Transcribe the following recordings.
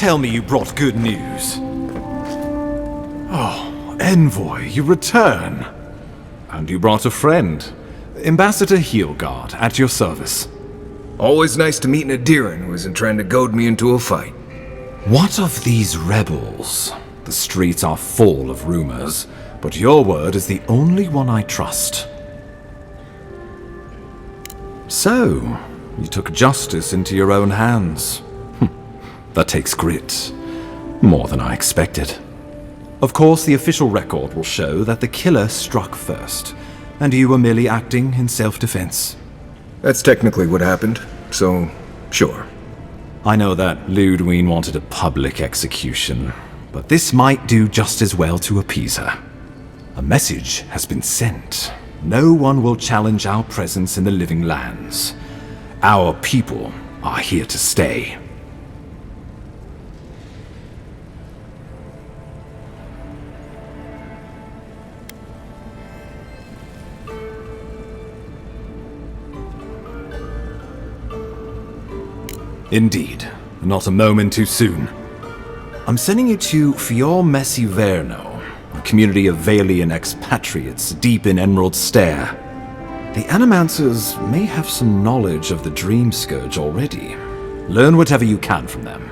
tell me you brought good news. Oh, Envoy, you return. And you brought a friend. Ambassador Heelguard, at your service. Always nice to meet an Adiran who isn't trying to goad me into a fight. What of these rebels? The streets are full of rumors, but your word is the only one I trust. So, you took justice into your own hands. That takes grit. More than I expected. Of course, the official record will show that the killer struck first, and you were merely acting in self-defense. That's technically what happened, so sure. I know that Ludwine wanted a public execution, but this might do just as well to appease her. A message has been sent. No one will challenge our presence in the living lands. Our people are here to stay. Indeed, not a moment too soon. I'm sending you to Fior Messi Verno, a community of Valian expatriates deep in Emerald Stair. The Animancers may have some knowledge of the Dream Scourge already. Learn whatever you can from them.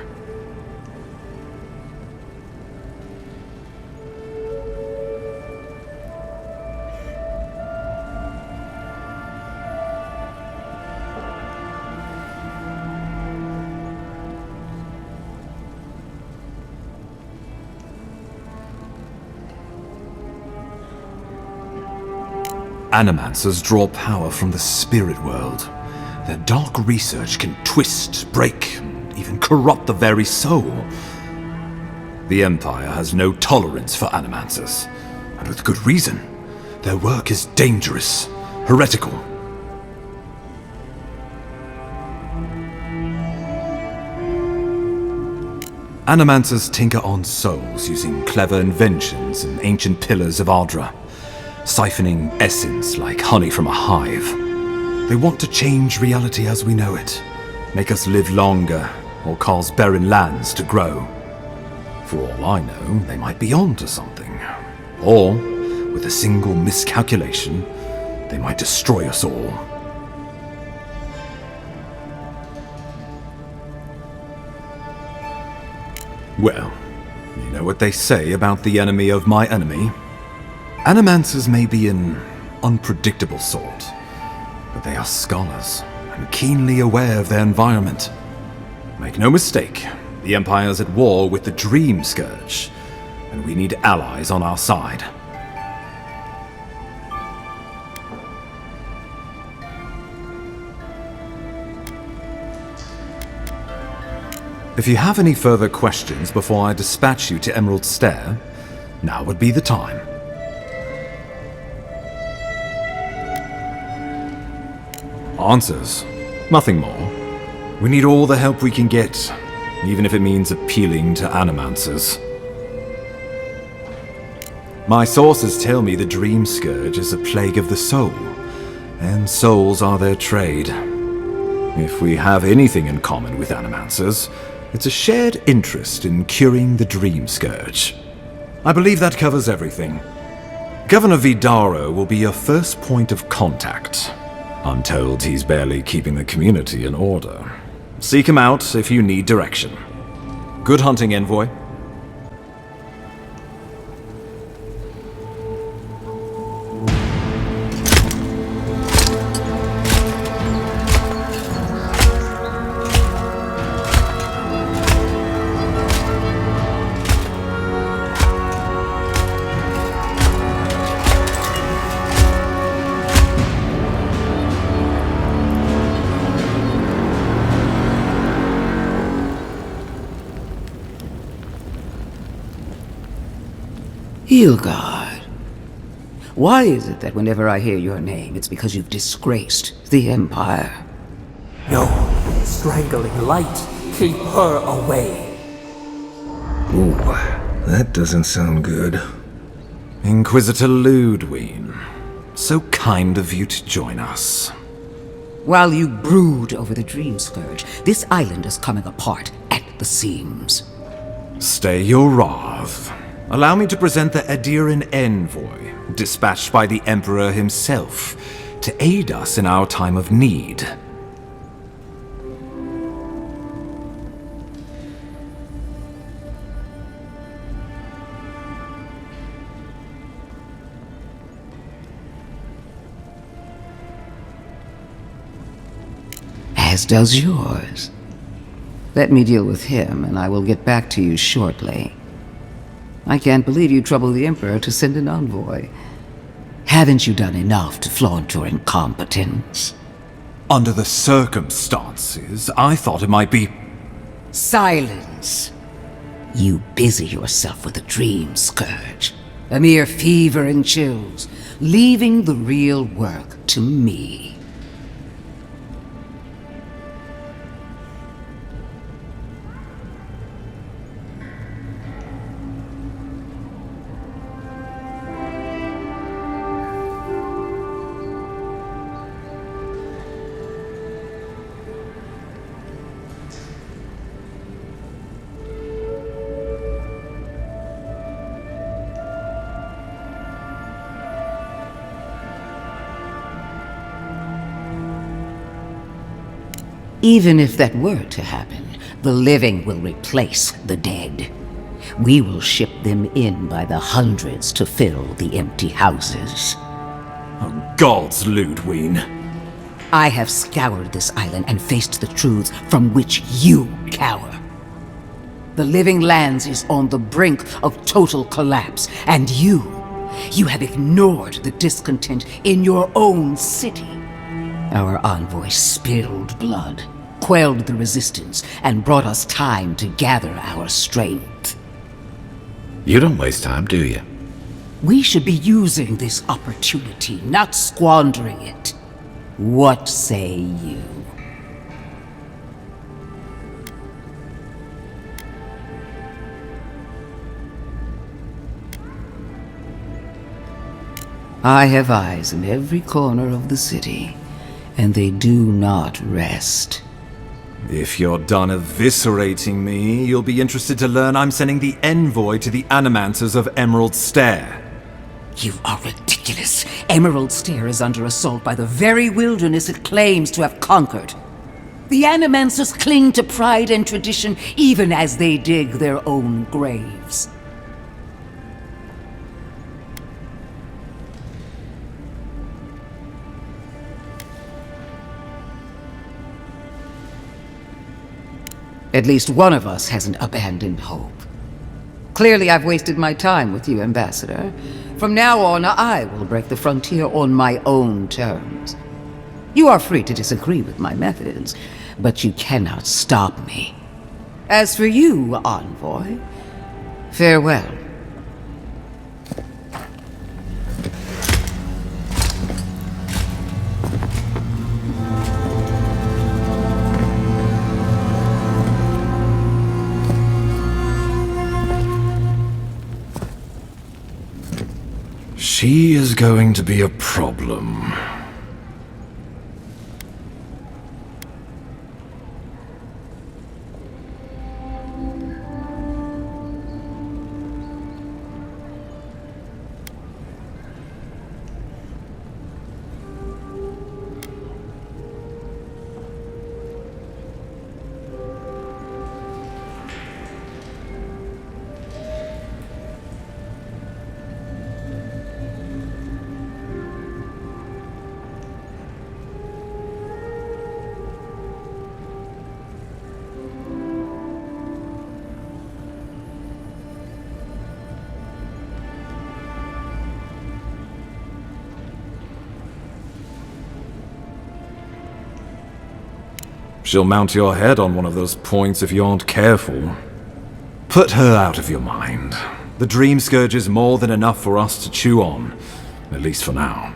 Animancers draw power from the spirit world. Their dark research can twist, break, and even corrupt the very soul. The Empire has no tolerance for Animancers, and with good reason. Their work is dangerous, heretical. Animancers tinker on souls using clever inventions and ancient pillars of Ardra, siphoning essence like honey from a hive. They want to change reality as we know it, make us live longer, or cause barren lands to grow. For all I know, they might be on to something. Or, with a single miscalculation, they might destroy us all. Well, you know what they say about the enemy of my enemy? Animancers may be an unpredictable sort, but they are scholars and keenly aware of their environment. Make no mistake, the Empire's at war with the Dream Scourge, and we need allies on our side. If you have any further questions before I dispatch you to Emerald Stair, now would be the time. Answers. Nothing more. We need all the help we can get, even if it means appealing to Animancers. My sources tell me the Dream Scourge is a plague of the soul, and souls are their trade. If we have anything in common with Animancers, it's a shared interest in curing the Dream Scourge. I believe that covers everything. Governor Vidaro will be your first point of contact. I'm told he's barely keeping the community in order. Seek him out if you need direction. Good hunting, Envoy. Heelguard. Why is it that whenever I hear your name, it's because you've disgraced the Empire? No, strangling light. Keep her away. Ooh, that doesn't sound good. Inquisitor Ludwine, so kind of you to join us. While you brood over the Dream Scourge, this island is coming apart at the seams. Stay your wrath. Allow me to present the Adiran envoy, dispatched by the Emperor himself, to aid us in our time of need. As does yours. Let me deal with him, and I will get back to you shortly. I can't believe you troubled the Emperor to send an envoy. Haven't you done enough to flaunt your incompetence? Under the circumstances, I thought it might be... Silence! You busy yourself with a dream scourge, a mere fever and chills, leaving the real work to me. Even if that were to happen, the living will replace the dead. We will ship them in by the hundreds to fill the empty houses. Oh, God's Ludwig. I have scoured this island and faced the truths from which you cower. The living lands is on the brink of total collapse, and you have ignored the discontent in your own city. Our envoy spilled blood, quelled the resistance, and brought us time to gather our strength. You don't waste time, do you? We should be using this opportunity, not squandering it. What say you? I have eyes in every corner of the city, and they do not rest. If you're done eviscerating me, you'll be interested to learn I'm sending the envoy to the animancers of Emerald Stair. You are ridiculous. Emerald Stair is under assault by the very wilderness it claims to have conquered. The animancers cling to pride and tradition even as they dig their own graves. At least one of us hasn't abandoned hope. Clearly I've wasted my time with you, Ambassador. From now on, I will break the frontier on my own terms. You are free to disagree with my methods, but you cannot stop me. As for you, envoy, farewell. She is going to be a problem. She'll mount your head on one of those points if you aren't careful. Put her out of your mind. The Dream Scourge is more than enough for us to chew on, at least for now.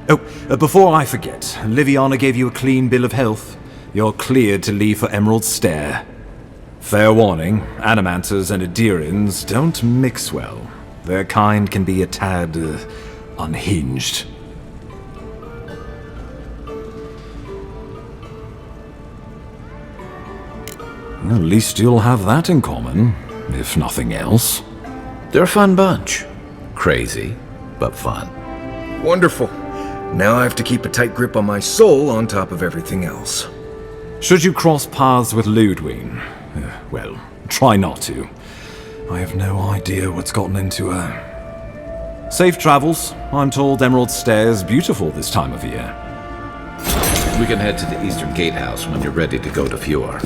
Oh, before I forget, Liviana gave you a clean bill of health. You're cleared to leave for Emerald Stair. Fair warning, animancers and Adirans don't mix well. Their kind can be a tad unhinged. At least you'll have that in common. if nothing else. They're a fun bunch. Crazy, but fun. Wonderful. Now I have to keep a tight grip on my soul on top of everything else. Should you cross paths with Ludwig, well, try not to. I have no idea what's gotten into her. Safe travels. I'm told Emerald Stair's beautiful this time of year. We can head to the Eastern Gatehouse when you're ready to go to Fjord.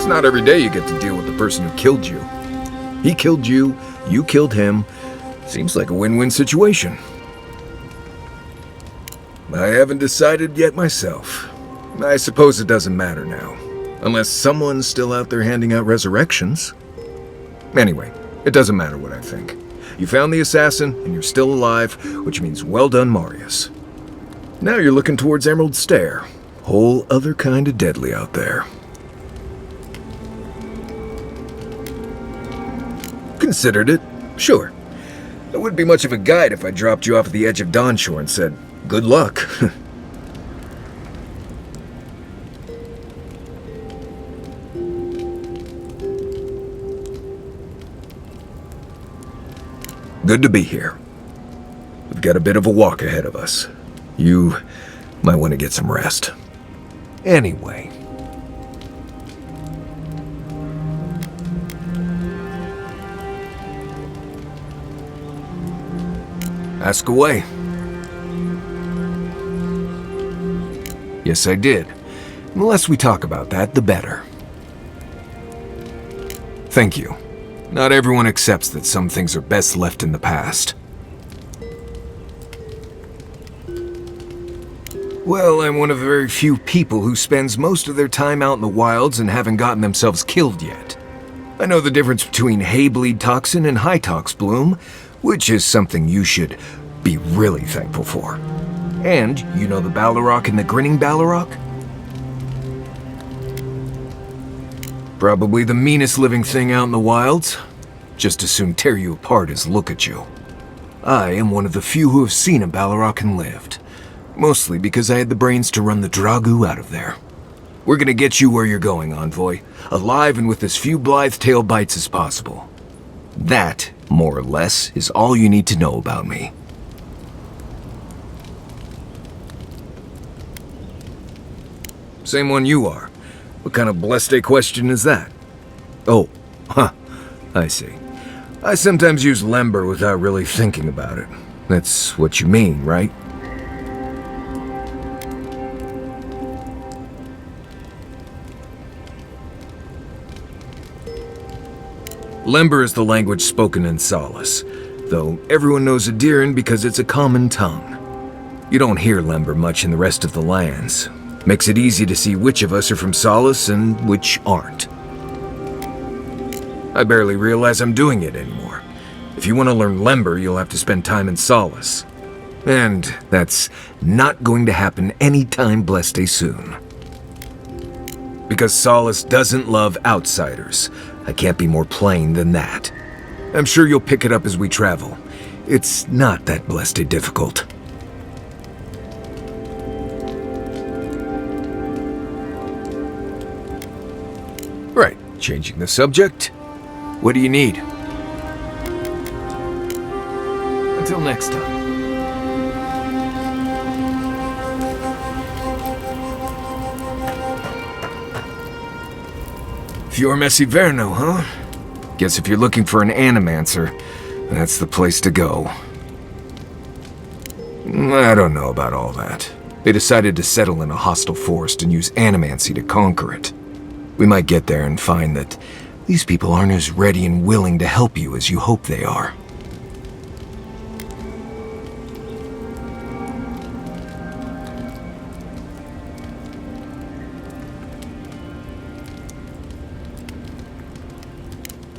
It's not every day you get to deal with the person who killed you. He killed you killed him. Seems like a win-win situation. I haven't decided yet myself. I suppose it doesn't matter now. Unless someone's still out there handing out resurrections. Anyway, it doesn't matter what I think. You found the assassin, and you're still alive, which means well done, Marius. Now you're looking towards Emerald Stair. Whole other kind of deadly out there. Considered it, sure. It wouldn't be much of a guide if I dropped you off at the edge of Dawnshore and said, good luck. Good to be here. We've got a bit of a walk ahead of us. You might want to get some rest. Anyway. Ask away. Yes, I did. The less we talk about that, the better. Thank you. Not everyone accepts that some things are best left in the past. Well, I'm one of the very few people who spends most of their time out in the wilds and haven't gotten themselves killed yet. I know the difference between hay bleed toxin and high tox bloom, which is something you should be really thankful for. And you know the Ballarok and the grinning Ballarok? Probably the meanest living thing out in the wilds. Just as soon tear you apart as look at you. I am one of the few who have seen a Ballarok and lived. Mostly because I had the brains to run the Dragu out of there. We're gonna get you where you're going, Envoy, alive and with as few blithe tail bites as possible. That, more or less, is all you need to know about me. Same one you are. What kind of blessed question is that? Oh, I see. I sometimes use lember without really thinking about it. That's what you mean, right? Lember is the language spoken in Solace, though everyone knows Adiran because it's a common tongue. You don't hear lember much in the rest of the lands. Makes it easy to see which of us are from Solace and which aren't. I barely realize I'm doing it anymore. If you want to learn lember, you'll have to spend time in Solace. And that's not going to happen anytime blessed soon. Because Solace doesn't love outsiders. I can't be more plain than that. I'm sure you'll pick it up as we travel. It's not that blessed difficult. Right, changing the subject. What do you need? Until next time. Fior Messiverno, huh? Guess if you're looking for an animancer, that's the place to go. I don't know about all that. They decided to settle in a hostile forest and use animancy to conquer it. We might get there and find that these people aren't as ready and willing to help you as you hope they are.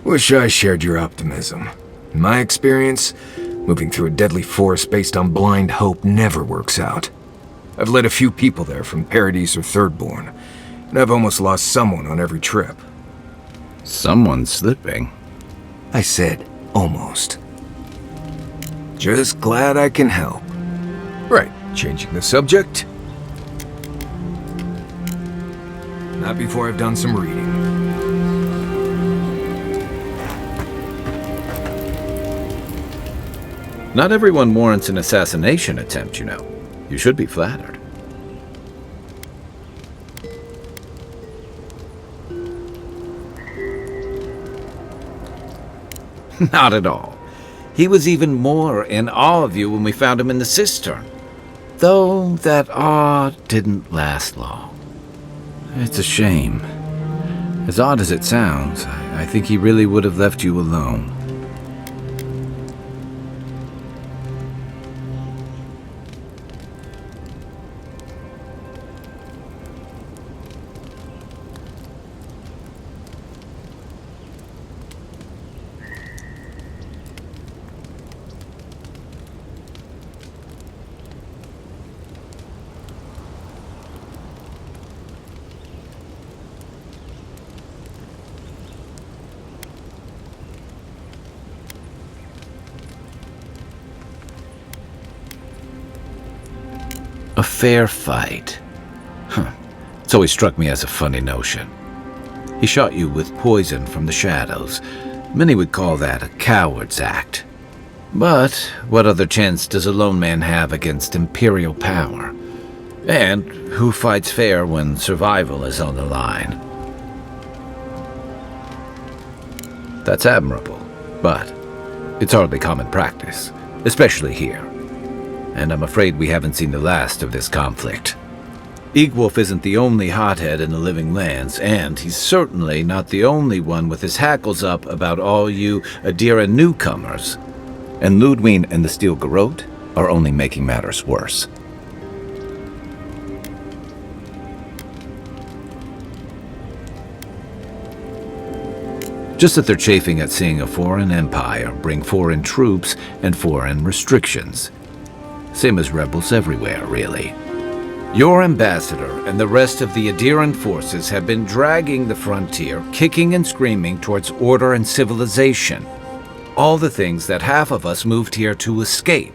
Wish I shared your optimism. In my experience, moving through a deadly forest based on blind hope never works out. I've led a few people there from Paradise or Thirdborn, and I've almost lost someone on every trip. Someone's slipping. I said almost. Just glad I can help. Right, changing the subject. Not before I've done some reading. Not everyone warrants an assassination attempt, you know. You should be flattered. Not at all. He was even more in awe of you when we found him in the cistern. Though that awe didn't last long. It's a shame. As odd as it sounds, I think he really would have left you alone. A fair fight. It's always struck me as a funny notion. He shot you with poison from the shadows. Many would call that a coward's act. But what other chance does a lone man have against imperial power? And who fights fair when survival is on the line? That's admirable, but it's hardly common practice, especially here. And I'm afraid we haven't seen the last of this conflict. Eagwolf isn't the only hothead in the living lands, and he's certainly not the only one with his hackles up about all you Adira newcomers. And Ludwine and the Steel Garrote are only making matters worse. Just that they're chafing at seeing a foreign empire bring foreign troops and foreign restrictions. Same as rebels everywhere, really. Your ambassador and the rest of the Adiran forces have been dragging the frontier, kicking and screaming towards order and civilization. All the things that half of us moved here to escape.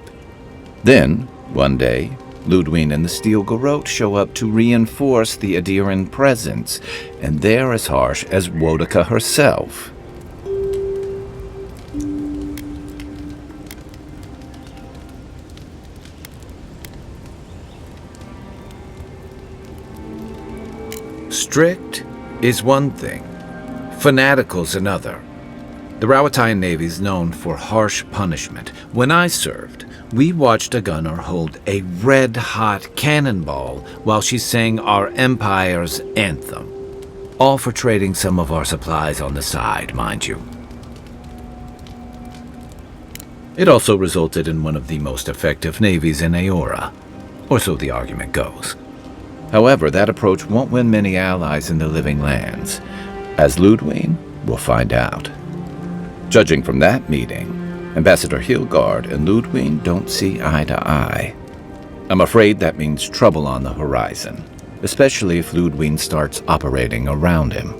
Then, one day, Ludwig and the Steel Garrote show up to reinforce the Adiran presence, and they're as harsh as Woedica herself. Strict is one thing, fanatical's another. The Rawatayan Navy's known for harsh punishment. When I served, we watched a gunner hold a red-hot cannonball while she sang our empire's anthem. All for trading some of our supplies on the side, mind you. It also resulted in one of the most effective navies in Aora, or so the argument goes. However, that approach won't win many allies in the Living Lands, as Ludwig will find out. Judging from that meeting, Ambassador Hilgard and Ludwig don't see eye to eye. I'm afraid that means trouble on the horizon, especially if Ludwig starts operating around him.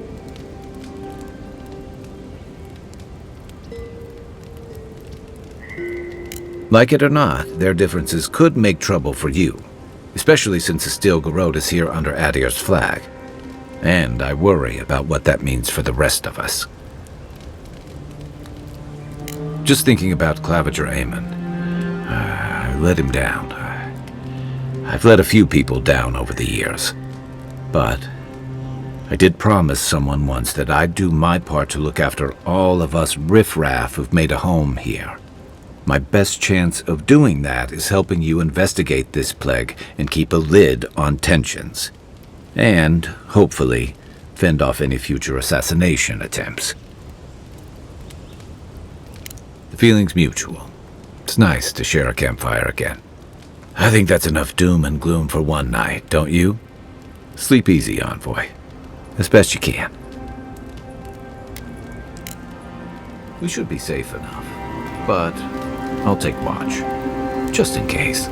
Like it or not, their differences could make trouble for you, especially since the Steel Garrote is here under Adir's flag. And I worry about what that means for the rest of us. Just thinking about Claviger Amon, I let him down. I've let a few people down over the years, but I did promise someone once that I'd do my part to look after all of us riffraff who've made a home here. My best chance of doing that is helping you investigate this plague and keep a lid on tensions. And, hopefully, fend off any future assassination attempts. The feeling's mutual. It's nice to share a campfire again. I think that's enough doom and gloom for one night, don't you? Sleep easy, Envoy. As best you can. We should be safe enough, but I'll take watch, just in case.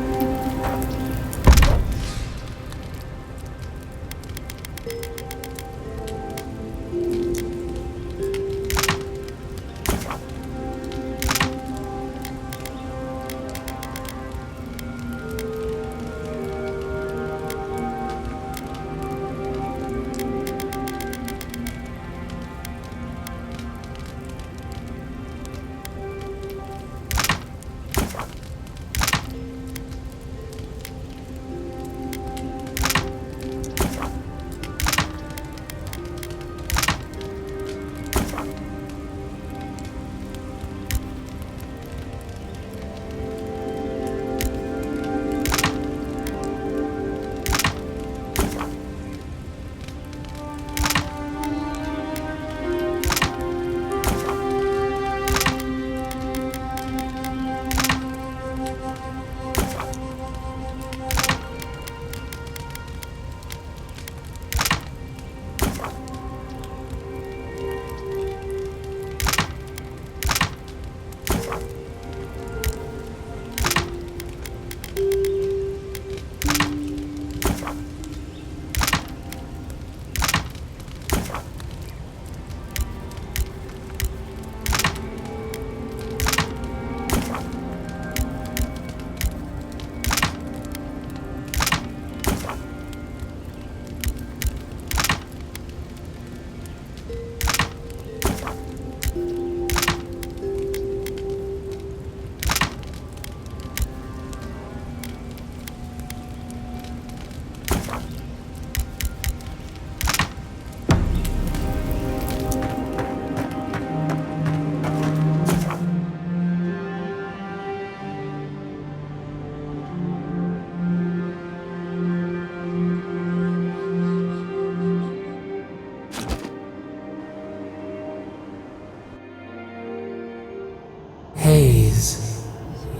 Haze,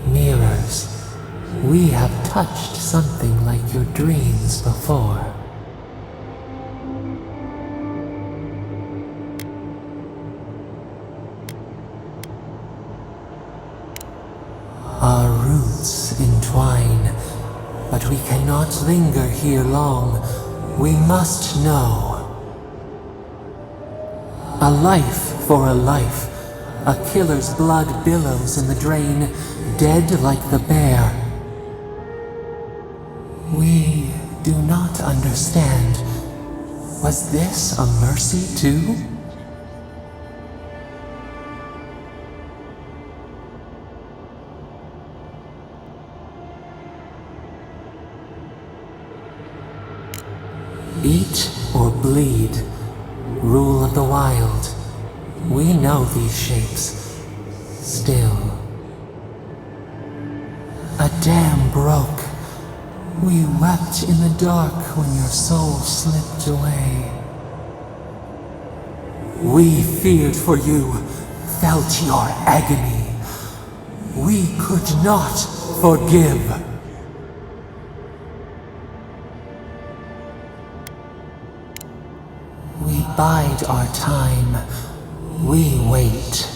mirrors, we have touched something like your dreams before. Our roots entwine, but we cannot linger here long. We must know. A life for a life. A killer's blood billows in the drain, dead like the bear. do not understand. Was this a mercy too? Eat or bleed. Rule of the wild. We know these shapes. Still. A dam broke. We wept in the dark when your soul slipped away. We feared for you, felt your agony. We could not forgive. We bide our time. We wait.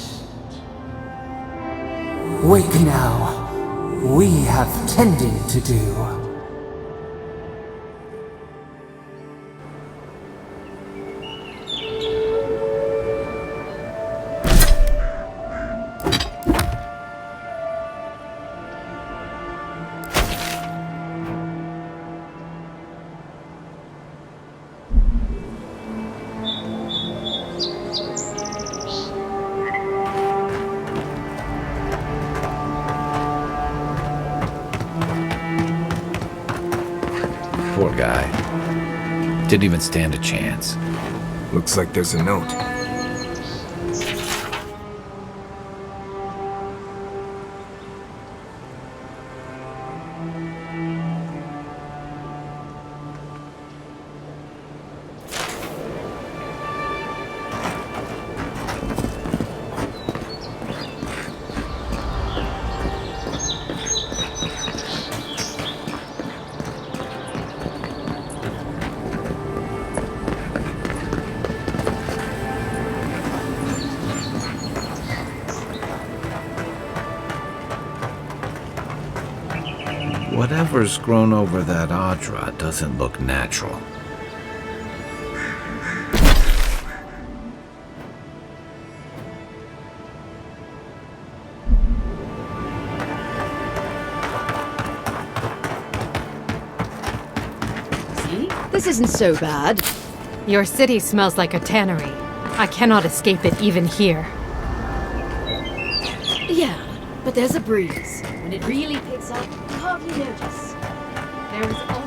Wake now. We have tending to do. Poor guy. Didn't even stand a chance. Looks like there's a note. Whatever's grown over that Audra doesn't look natural. See? This isn't so bad. Your city smells like a tannery. I cannot escape it even here. Yeah, but there's a breeze. When it really picks up, you hardly notice. There is also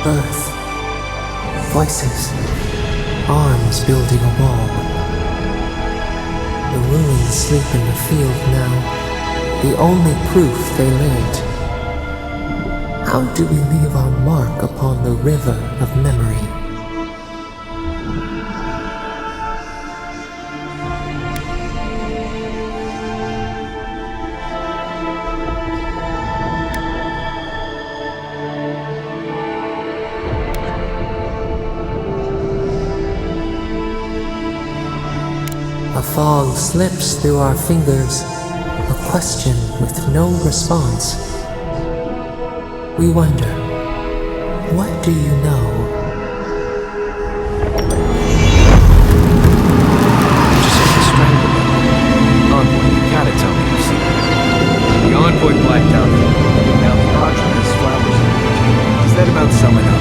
Earth. Voices. Arms building a wall. The ruins sleep in the field now, the only proof they lived. How do we leave our mark upon the river of memory? A fog slips through our fingers, a question with no response. We wonder, what do you know? Just like a strangle. Envoy, you gotta tell me you've seen it. The envoy blacked out. Now the Roger has flowers. Does that about sum it up?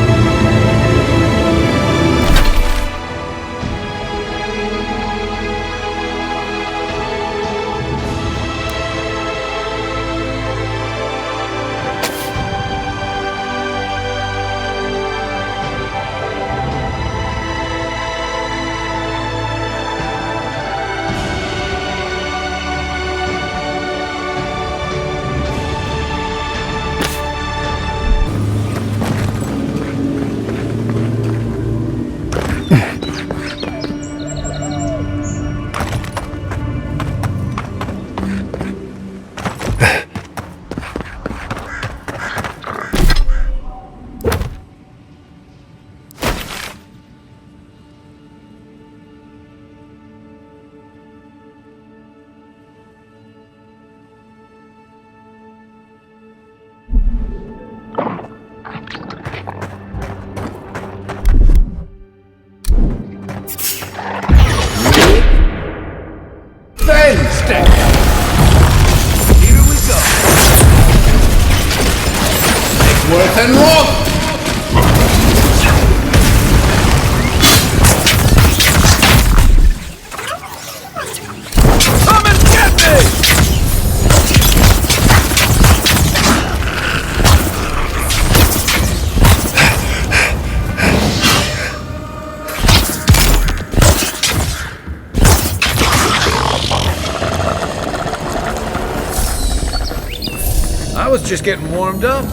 I was just getting warmed up.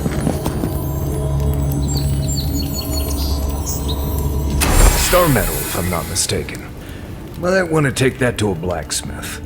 Star metal, if I'm not mistaken. Might want to take that to a blacksmith.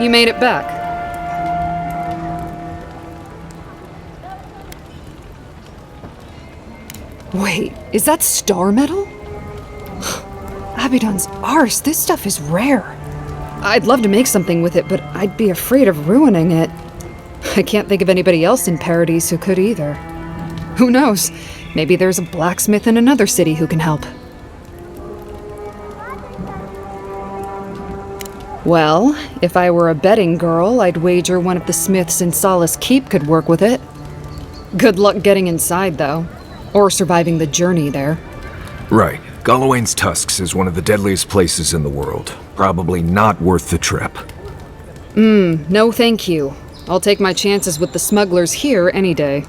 you made it back. Wait, is that star metal? Abaddon's arse, this stuff is rare. I'd love to make something with it, but I'd be afraid of ruining it. I can't think of anybody else in Paradise who could either. Who knows? Maybe there's a blacksmith in another city who can help. Well, if I were a betting girl, I'd wager one of the smiths in Solace Keep could work with it. Good luck getting inside, though. Or surviving the journey there. Right. Gallowayne's Tusks is one of the deadliest places in the world. Probably not worth the trip. No thank you. I'll take my chances with the smugglers here any day.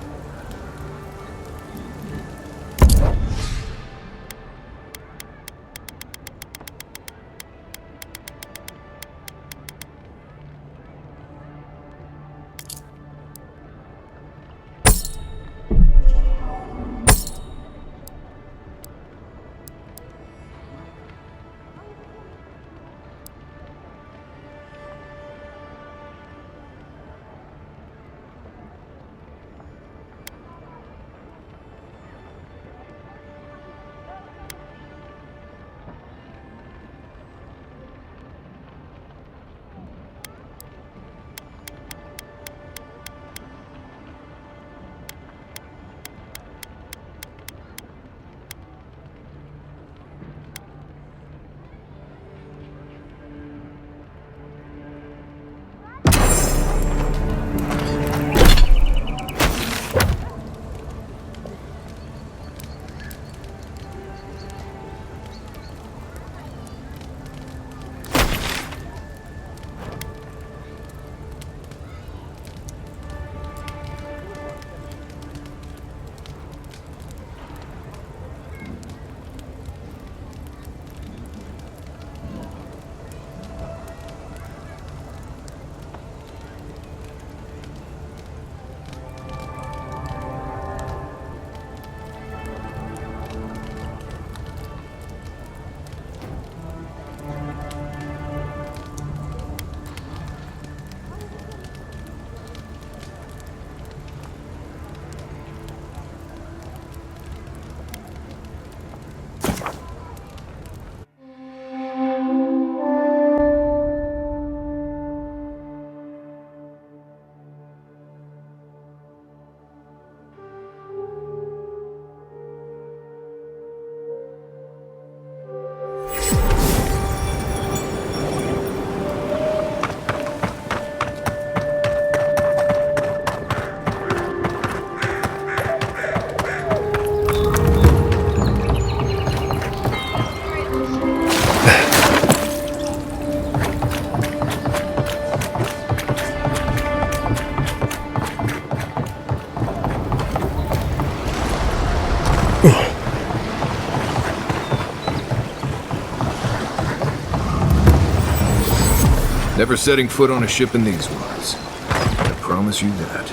Never setting foot on a ship in these waters. I promise you that.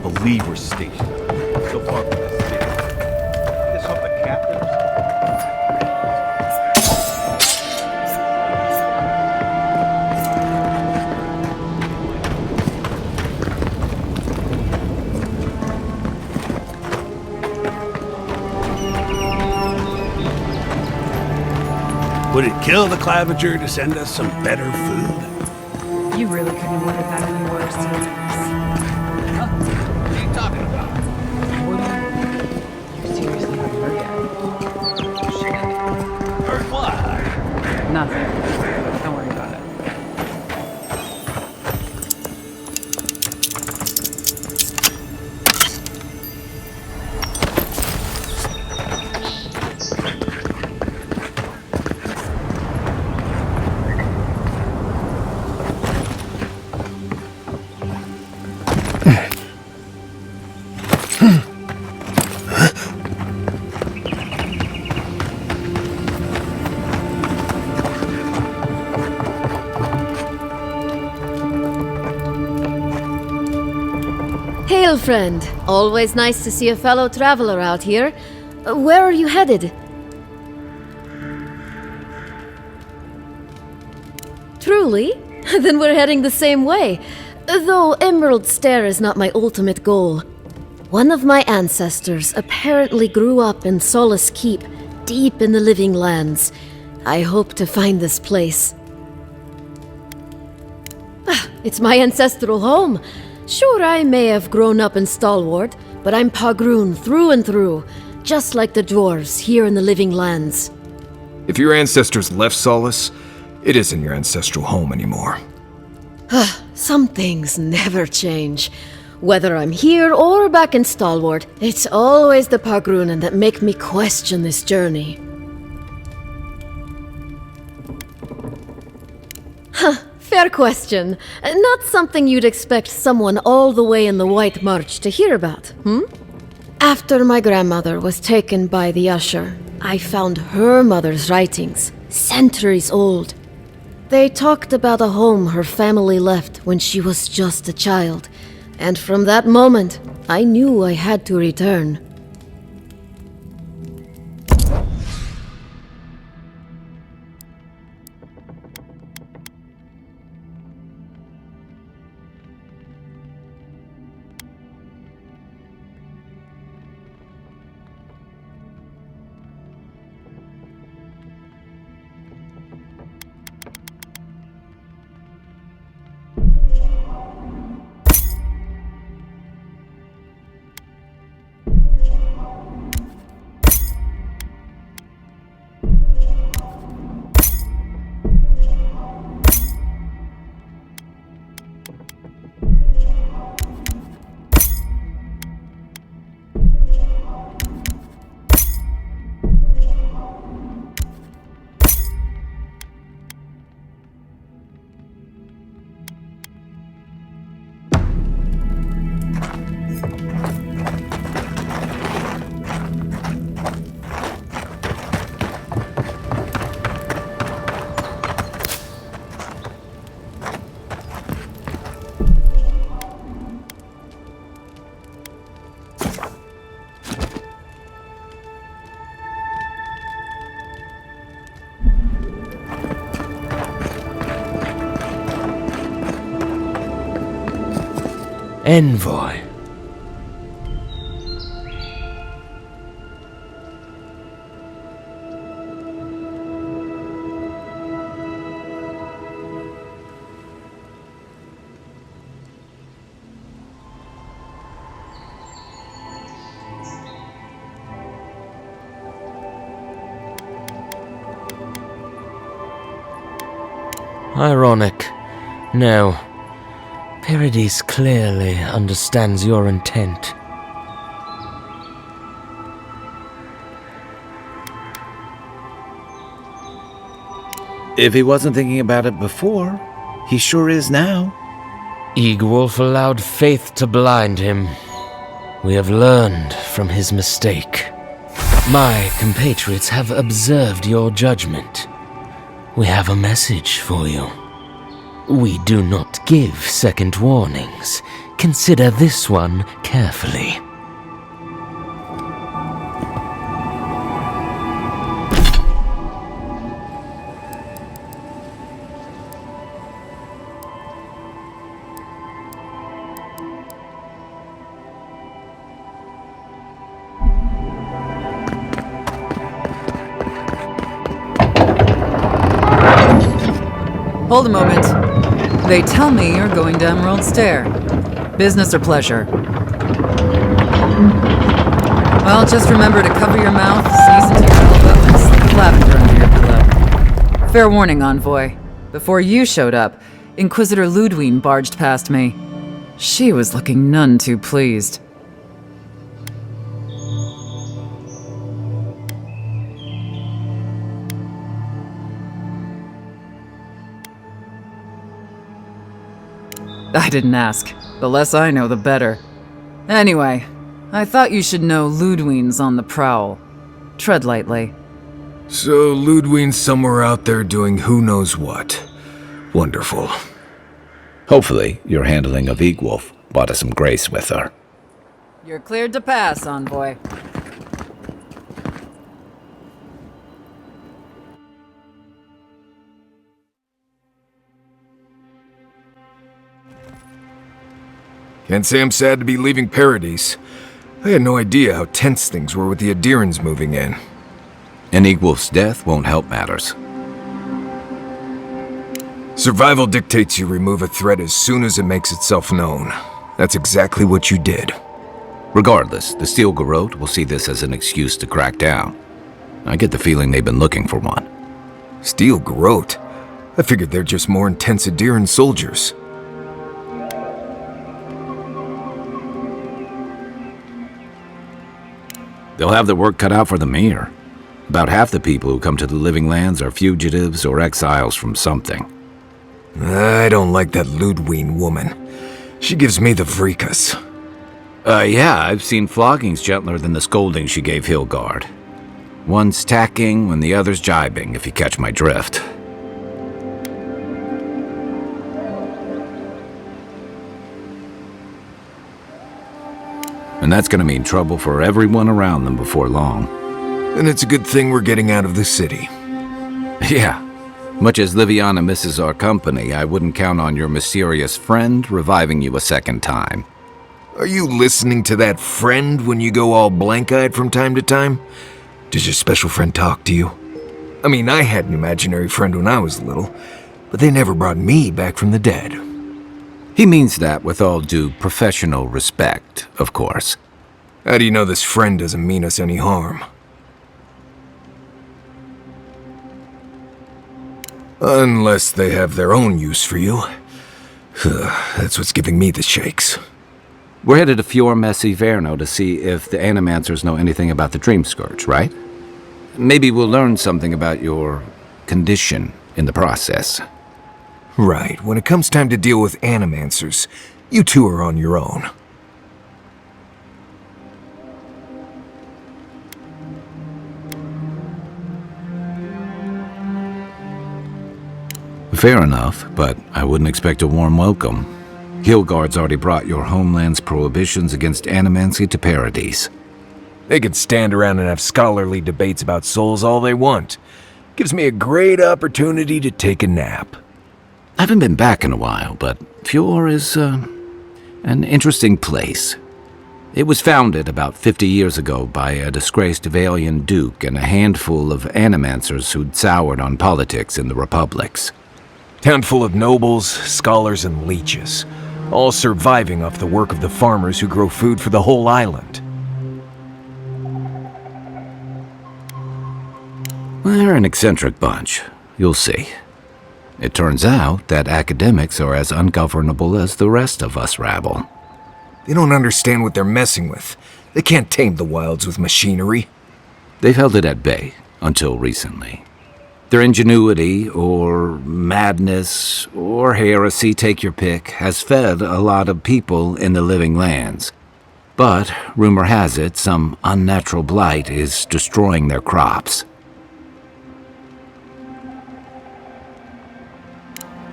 Believe we're stationed so far from the city. This off the captives? Would it kill the claviger to send us some better food? You really couldn't have ordered that any worse. What are you talking about? You seriously haven't heard yet? Shit. Heard what? Nothing. Don't worry about it. Hail, friend. Always nice to see a fellow traveler out here. Where are you headed? Truly? Then we're heading the same way. Though Emerald Stair is not my ultimate goal. One of my ancestors apparently grew up in Solace Keep, deep in the Living Lands. I hope to find this place. It's my ancestral home. Sure, I may have grown up in Stalwart, but I'm Pagroon through and through, just like the dwarves here in the Living Lands. If your ancestors left Solace, it isn't your ancestral home anymore. Some things never change. Whether I'm here or back in Stalwart, it's always the Pagroonen that make me question this journey. Fair question. Not something you'd expect someone all the way in the White March to hear about, After my grandmother was taken by the Usher, I found her mother's writings, centuries old. They talked about a home her family left when she was just a child, and from that moment, I knew I had to return. Envoy. Ironic. No. Paradis clearly understands your intent. If he wasn't thinking about it before, he sure is now. Eagwolf allowed faith to blind him. We have learned from his mistake. My compatriots have observed your judgment. We have a message for you. We do not give second warnings. Consider this one carefully. Hold a moment. They tell me you're going to Emerald Stair. Business or pleasure? Well, just remember to cover your mouth, sneeze into your elbow, and slip lavender under your pillow. Fair warning, Envoy. Before you showed up, Inquisitor Ludwine barged past me. She was looking none too pleased. I didn't ask. The less I know, the better. Anyway, I thought you should know Ludwine's on the prowl. Tread lightly. So Ludwine's somewhere out there doing who knows what. Wonderful. Hopefully, your handling of Egwolf brought us some grace with her. You're cleared to pass, envoy. Can't say I'm sad to be leaving Paradise. I had no idea how tense things were with the Adirans moving in. And Egwolf's death won't help matters. Survival dictates you remove a threat as soon as it makes itself known. That's exactly what you did. Regardless, the Steel Garrote will see this as an excuse to crack down. I get the feeling they've been looking for one. Steel Garrote? I figured they're just more intense Adiran soldiers. They'll have their work cut out for them here. About half the people who come to the Living Lands are fugitives or exiles from something. I don't like that Ludwine woman. She gives me the vrikas. Yeah, I've seen floggings gentler than the scolding she gave Hilgard. One's tacking when the other's jibing, if you catch my drift. And that's gonna mean trouble for everyone around them before long. And it's a good thing we're getting out of the city. Yeah. Much as Liviana misses our company, I wouldn't count on your mysterious friend reviving you a second time. Are you listening to that friend when you go all blank-eyed from time to time? Does your special friend talk to you? I mean, I had an imaginary friend when I was little, but they never brought me back from the dead. He means that with all due professional respect, of course. How do you know this friend doesn't mean us any harm? Unless they have their own use for you. That's what's giving me the shakes. We're headed to Fior Messi Verno to see if the Animancers know anything about the Dream Scourge, right? Maybe we'll learn something about your condition in the process. Right. When it comes time to deal with Animancers, you two are on your own. Fair enough, but I wouldn't expect a warm welcome. Hilgard's already brought your homeland's prohibitions against animancy to Paradise. They can stand around and have scholarly debates about souls all they want. Gives me a great opportunity to take a nap. I haven't been back in a while, but Fior is, an interesting place. It was founded about 50 years ago by a disgraced Valian duke and a handful of animancers who'd soured on politics in the republics. Town full of nobles, scholars, and leeches, all surviving off the work of the farmers who grow food for the whole island. They're an eccentric bunch. You'll see. It turns out that academics are as ungovernable as the rest of us rabble. They don't understand what they're messing with. They can't tame the wilds with machinery. They've held it at bay until recently. Their ingenuity, or madness, or heresy, take your pick, has fed a lot of people in the Living Lands. But, rumor has it, some unnatural blight is destroying their crops.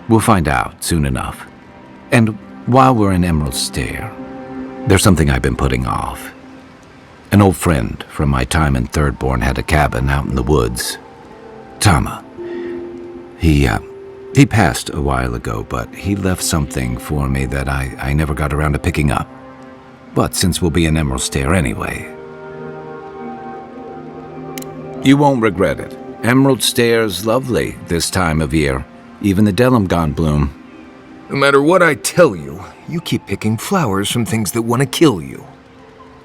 We'll find out soon enough. And while we're in Emerald Stair, there's something I've been putting off. An old friend from my time in Thirdborn had a cabin out in the woods. Tama. He passed a while ago, but he left something for me that I never got around to picking up. But since we'll be in Emerald Stair anyway... You won't regret it. Emerald Stair's lovely this time of year. Even the Delimgon bloom. No matter what I tell you, you keep picking flowers from things that want to kill you.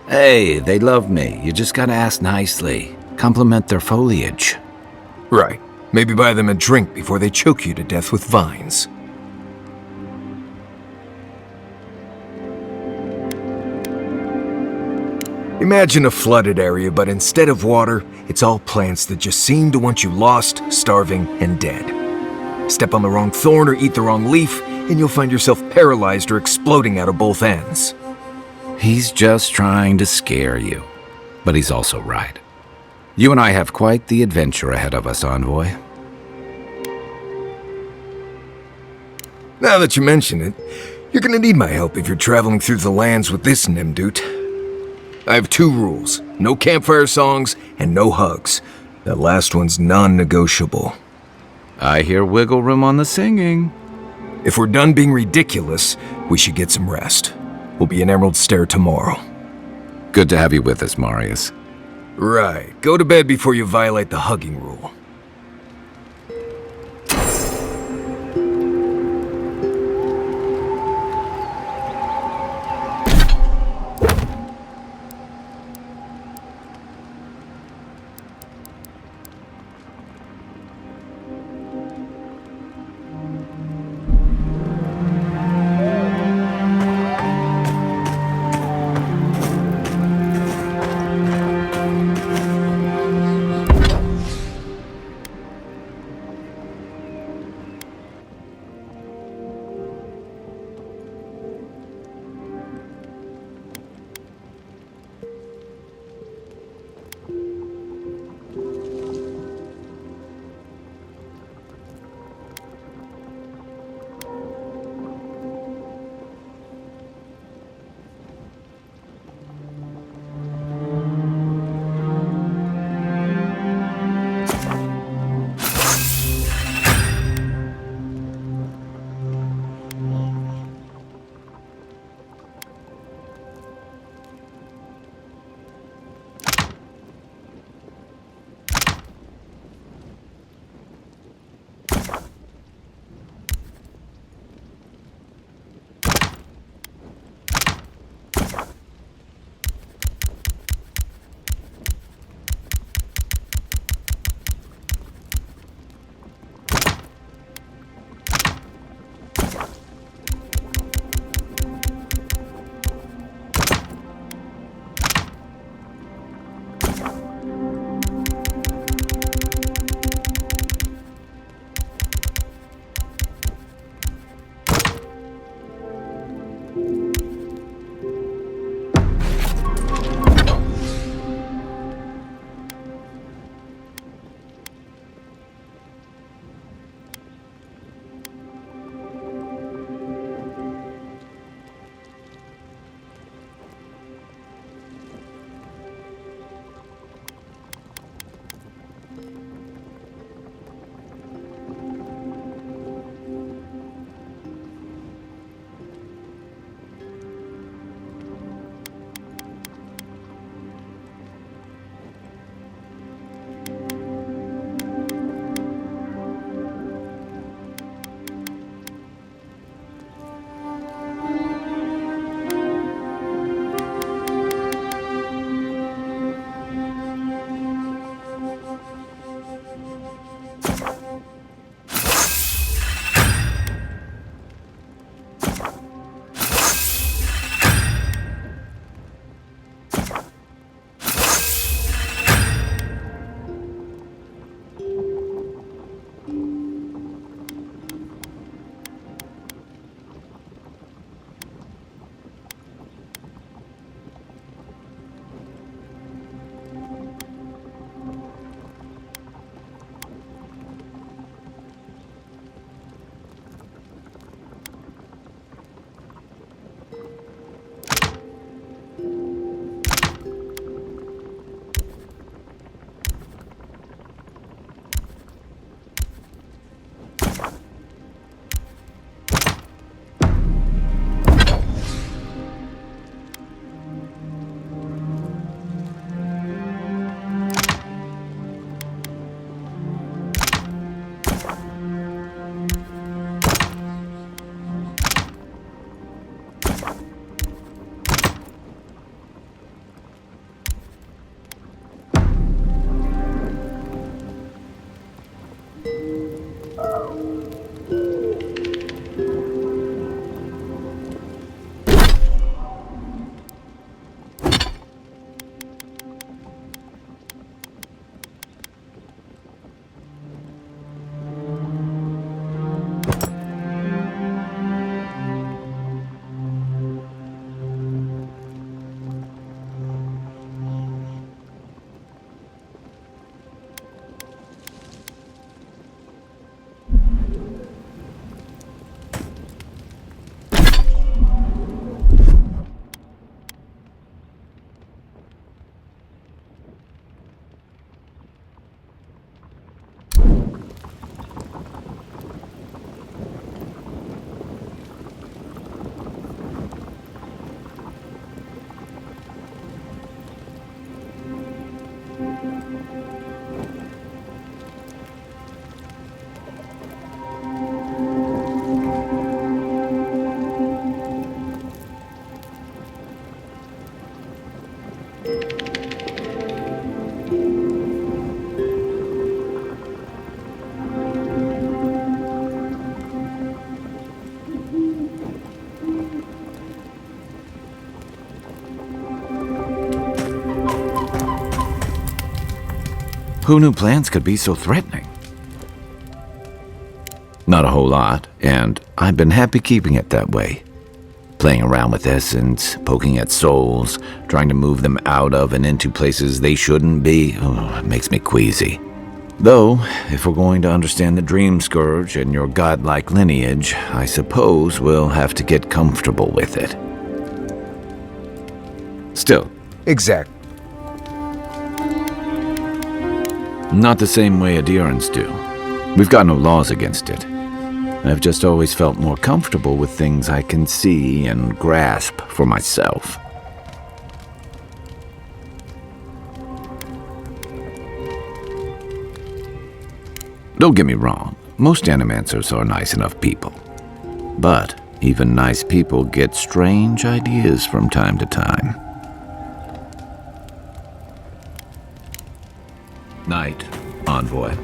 Hey, they love me. You just gotta ask nicely. Compliment their foliage. Right. Maybe buy them a drink before they choke you to death with vines. Imagine a flooded area, but instead of water, it's all plants that just seem to want you lost, starving, and dead. Step on the wrong thorn or eat the wrong leaf, and you'll find yourself paralyzed or exploding out of both ends. He's just trying to scare you. But he's also right. You and I have quite the adventure ahead of us, Envoy. Now that you mention it, you're gonna need my help if you're traveling through the lands with this Nimdoot. I have 2 rules. No campfire songs and no hugs. That last one's non-negotiable. I hear wiggle room on the singing. If we're done being ridiculous, we should get some rest. We'll be in Emerald Stair tomorrow. Good to have you with us, Marius. Right. Go to bed before you violate the hugging rule. Who knew plants could be so threatening? Not a whole lot, and I've been happy keeping it that way. Playing around with essence, poking at souls, trying to move them out of and into places they shouldn't be, it makes me queasy. Though, if we're going to understand the Dream Scourge and your godlike lineage, I suppose we'll have to get comfortable with it. Still. Exactly. Not the same way adherents do. We've got no laws against it. I've just always felt more comfortable with things I can see and grasp for myself. Don't get me wrong, most animancers are nice enough people. But even nice people get strange ideas from time to time. Night, envoy.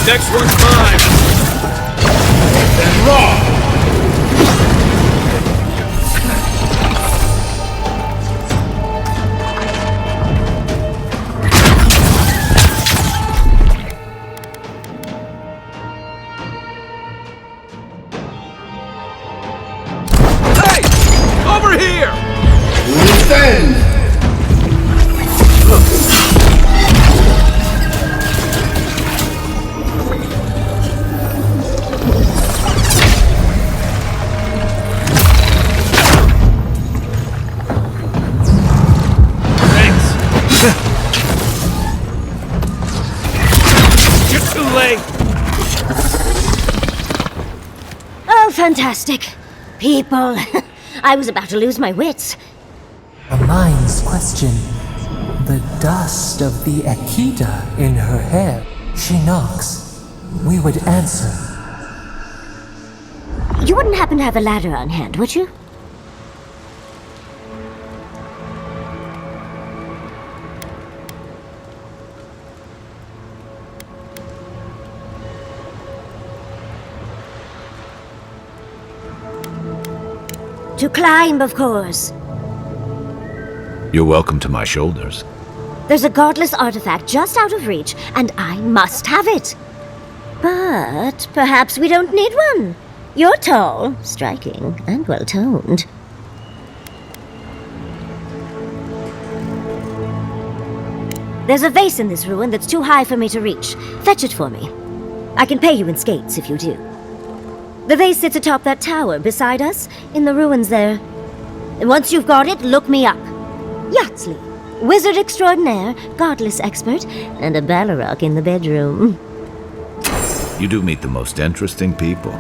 Next one's mine. And raw. Hey! Over here! Defend! Fantastic. People. I was about to lose my wits. Our minds question The dust of the Akita in her hair. She knocks. We would answer. You wouldn't happen to have a ladder on hand, would you? To climb, of course. You're welcome to my shoulders. There's a godless artifact just out of reach, and I must have it. But perhaps we don't need one. You're tall, striking, and well-toned. There's a vase in this ruin that's too high for me to reach. Fetch it for me. I can pay you in skates if you do. The vase sits atop that tower beside us, in the ruins there. And once you've got it, look me up. Yatsley, wizard extraordinaire, godless expert, and a Balrog in the bedroom. You do meet the most interesting people.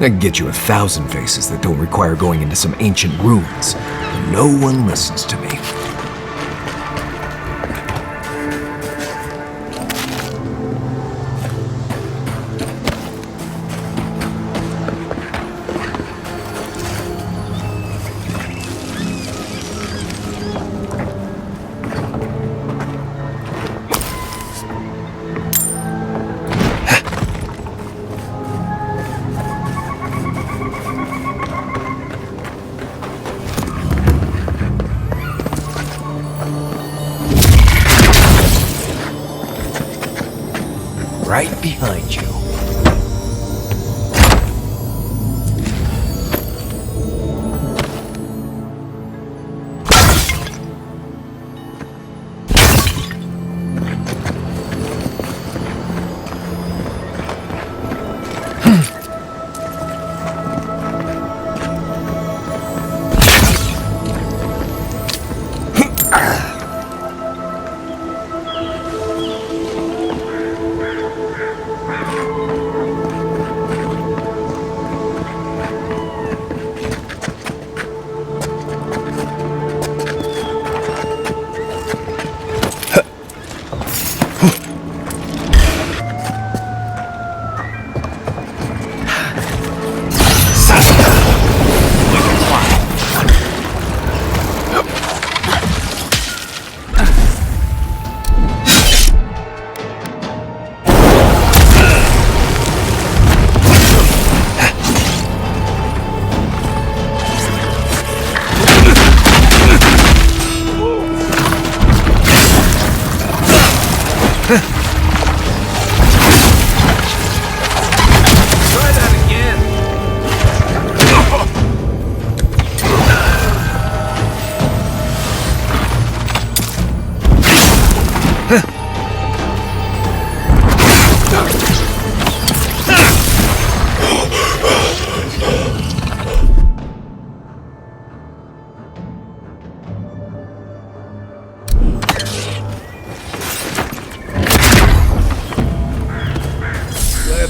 I can get you 1,000 faces that don't require going into some ancient ruins. But no one listens to me. Right behind you.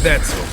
That's all.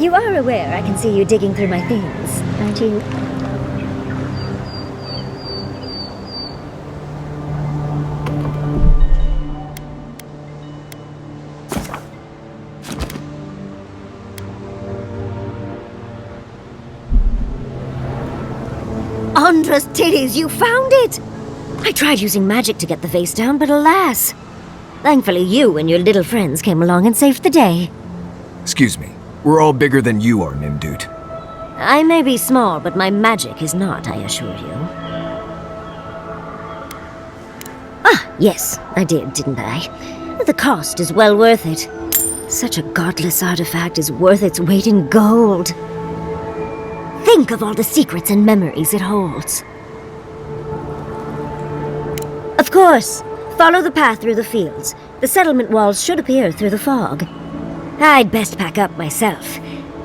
You are aware I can see you digging through my things, aren't you? Andra's titties, you found it! I tried using magic to get the vase down, but alas. Thankfully you and your little friends came along and saved the day. Excuse me. We're all bigger than you are, Nimdude. I may be small, but my magic is not, I assure you. Ah, yes, I did, didn't I? The cost is well worth it. Such a godless artifact is worth its weight in gold. Think of all the secrets and memories it holds. Of course, follow the path through the fields. The settlement walls should appear through the fog. I'd best pack up myself.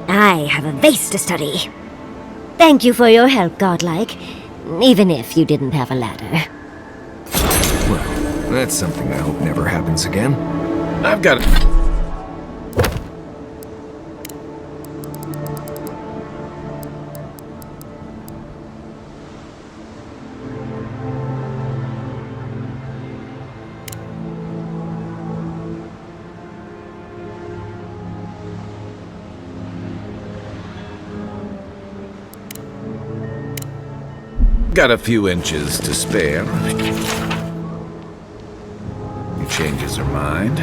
I have a vase to study. Thank you for your help, Godlike, even if you didn't have a ladder. Well, that's something I hope never happens again. I've got it. Got a few inches to spare. He changes her mind.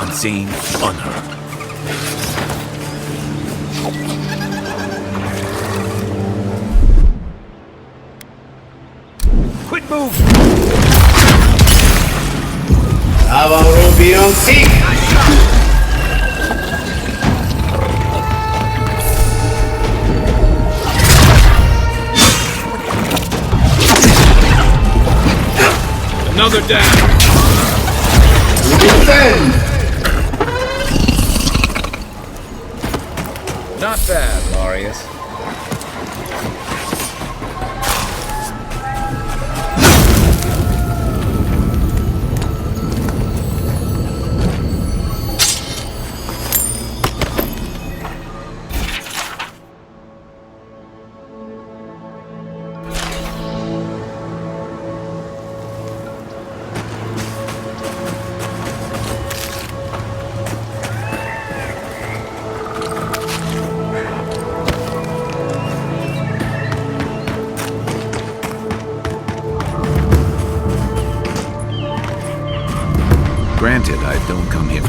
Unseen, unheard. Quick move! Another down. Defend! Not bad, Marius. Granted, I don't come here.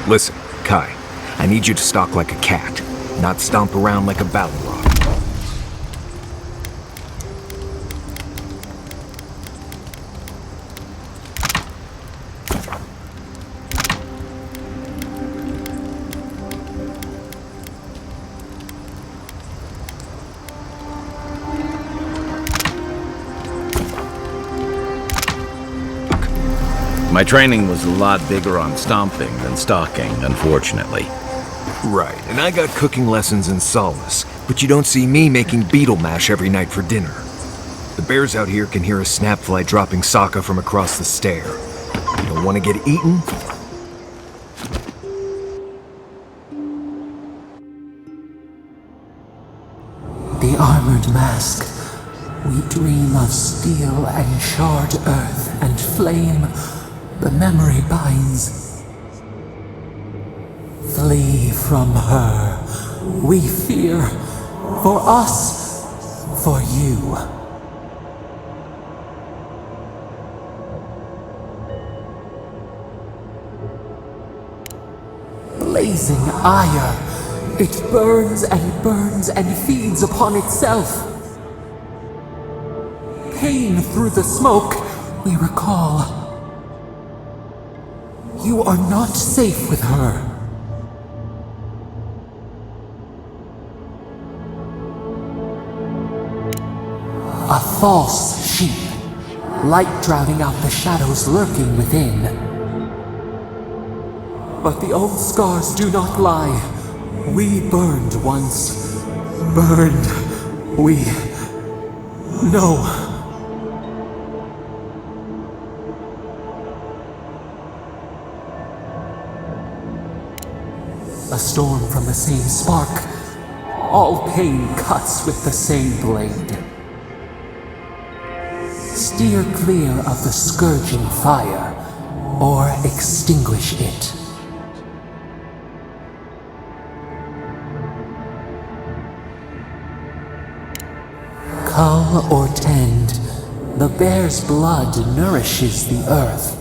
Listen, Kai, I need you to stalk like a cat, not stomp around like a Balrog. My training was a lot bigger on stomping than stalking, unfortunately. Right, and I got cooking lessons in Solace, but you don't see me making beetle mash every night for dinner. The bears out here can hear a snapfly dropping Sokka from across the stair. You don't want to get eaten? The armored mask. We dream of steel and charred earth and flame. The memory binds. Flee from her. We fear For us, for you. Blazing ire, it burns and feeds upon itself. Pain through the smoke, we recall. You are not safe with her. A false sheep, light drowning out the shadows lurking within. But the old scars do not lie. We burned once. Burned. We know. A storm from the same spark. All pain cuts with the same blade. Steer clear of the scourging fire, or extinguish it. Cull or tend, the bear's blood nourishes the earth.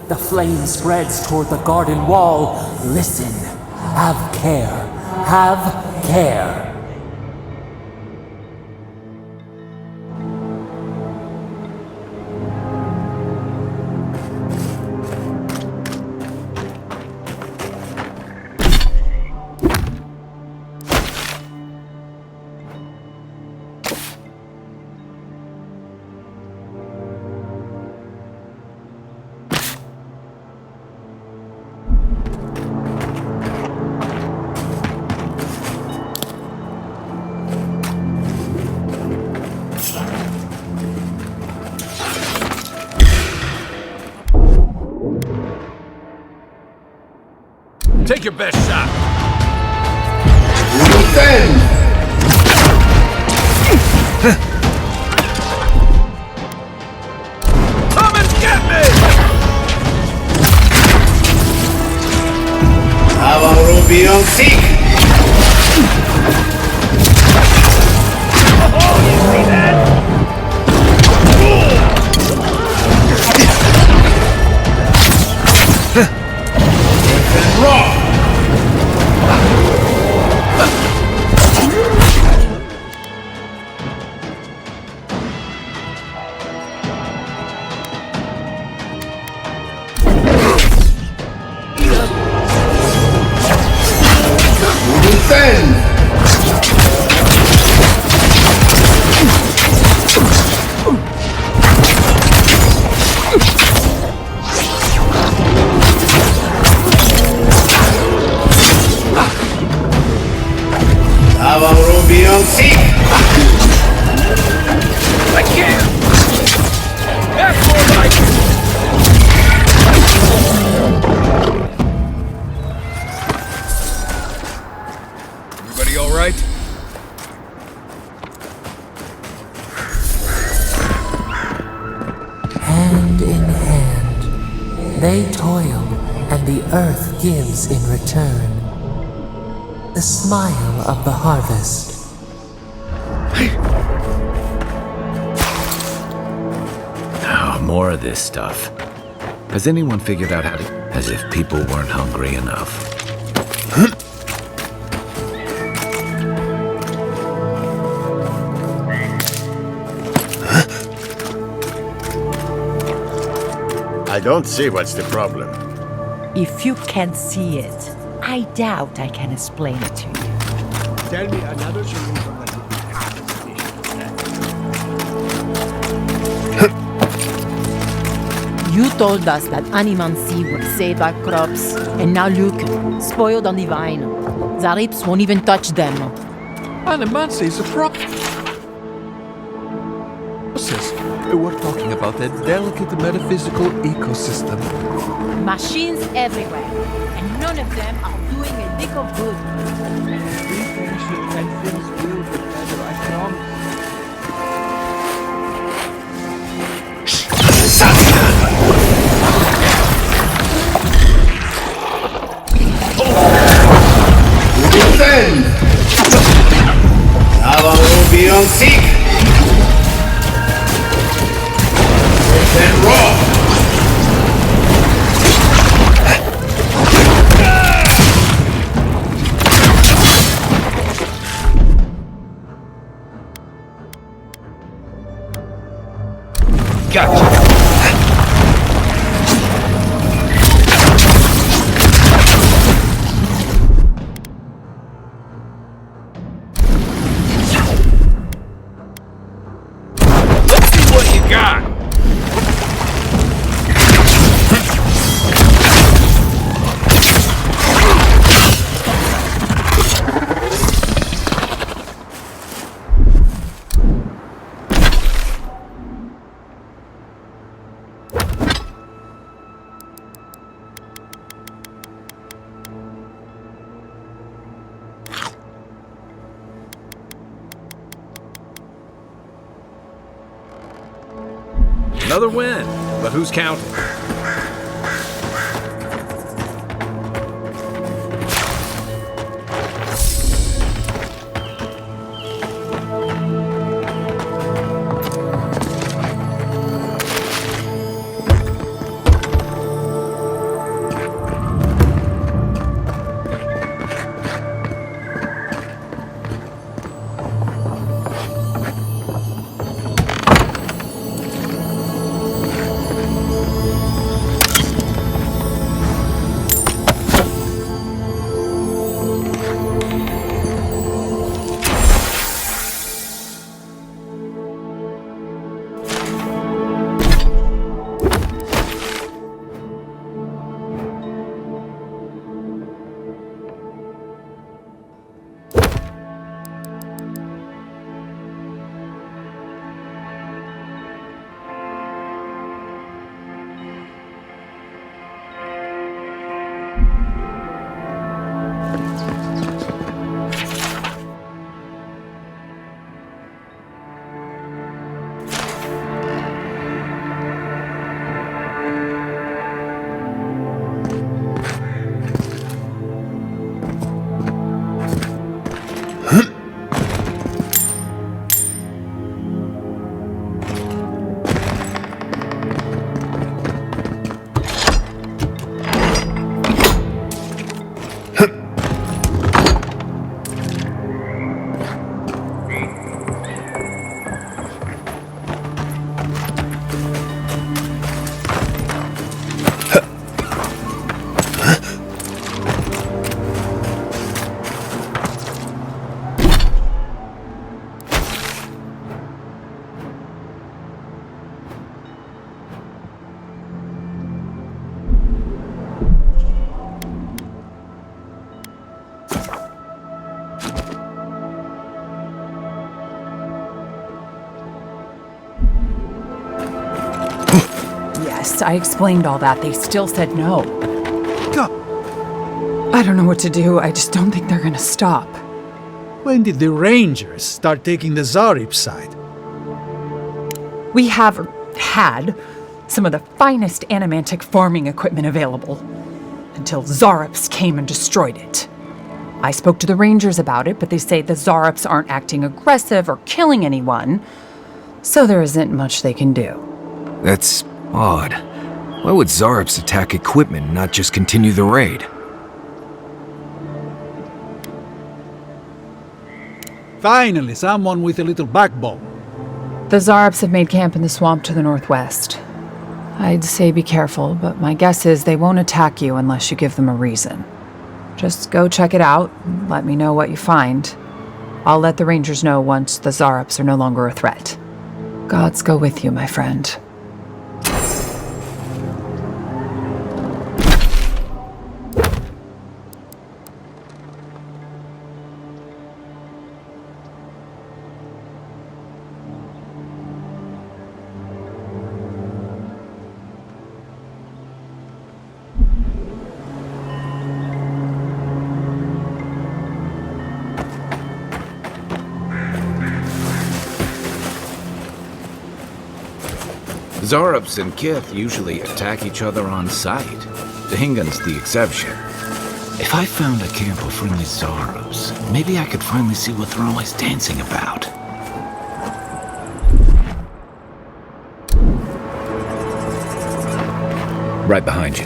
The flame spreads toward the garden wall. Listen, have care, have care. Take your best shot. Defend! Come and get me! Avowed beyond seek! Oh, you see that? Raw! Defend! Avowed beyond seek! I can't! That's more like it! Everybody all right? Hand in hand, they toil, and the earth gives in return. The smile of the harvest. Oh, more of this stuff. Has anyone figured out how to... As if people weren't hungry enough. I don't see what's the problem. If you can't see it, I doubt I can explain it to you. Tell me another solution that would be half sufficient. You told us that animancy would save our crops, and now look, spoiled on the vine. The apes won't even touch them. Animancy is a process. We're talking about a delicate metaphysical ecosystem. Machines everywhere, and none of them are doing a lick of good. And things will get better, I promise. Defend! and roll! Gotcha! Another win, but who's counting? Yes, I explained all that. They still said no. I don't know what to do. I just don't think they're gonna stop. When did the Rangers start taking the Zarip side? We have had some of the finest animantic farming equipment available until Zarops came and destroyed it. I spoke to the Rangers about it, but they say the Zarops aren't acting aggressive or killing anyone, so there isn't much they can do. That's odd. Why would Zarops attack equipment and not just continue the raid? Finally, someone with a little backbone. The Zarops have made camp in the swamp to the northwest. I'd say be careful, but my guess is they won't attack you unless you give them a reason. Just go check it out and let me know what you find. I'll let the Rangers know once the Zarops are no longer a threat. Gods go with you, my friend. Zarops and Kith usually attack each other on sight. Hingan's the exception. If I found a camp of friendly Zarops, maybe I could finally see what they're always dancing about. Right behind you.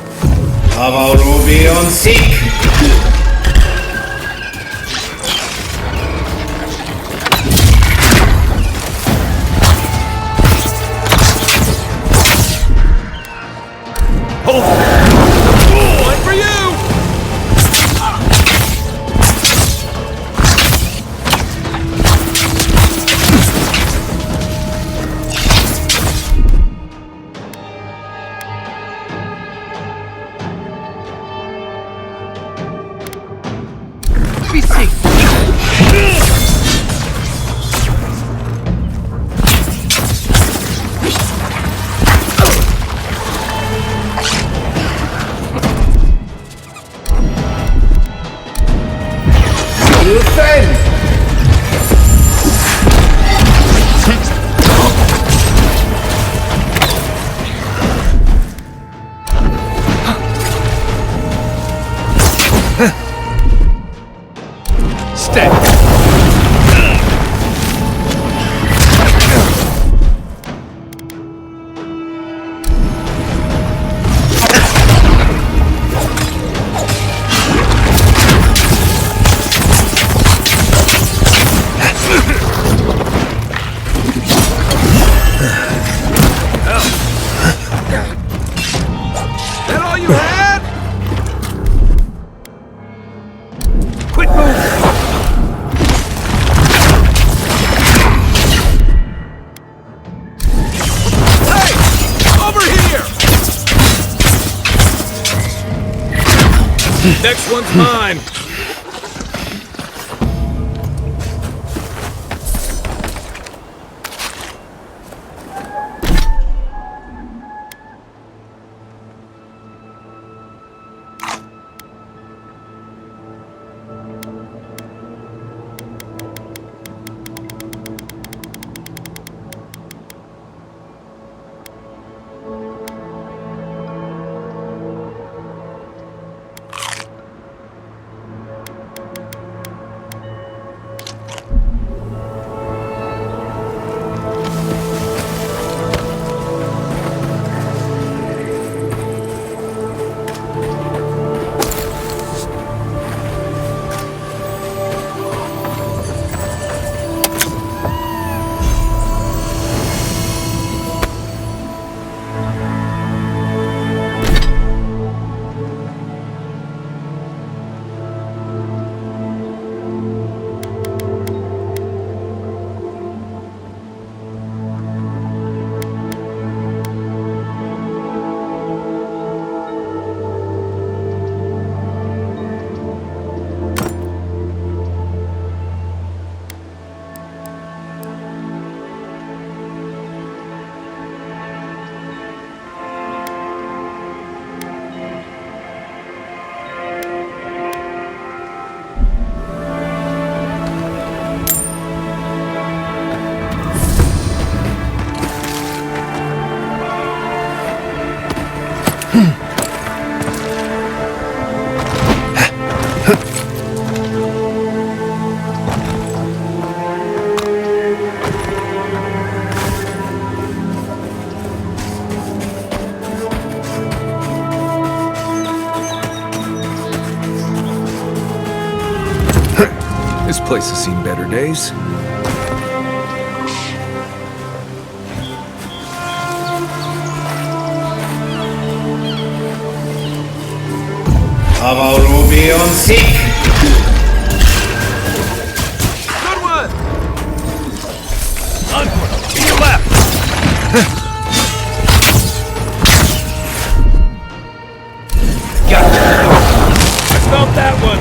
One for you! Be safe. Stay. That all you had? Quit moving! Hey! Over here! Next one's mine! This place has seen better days. Good one! Onward! To your left! Gotcha! I felt that one!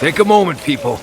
Take a moment, people.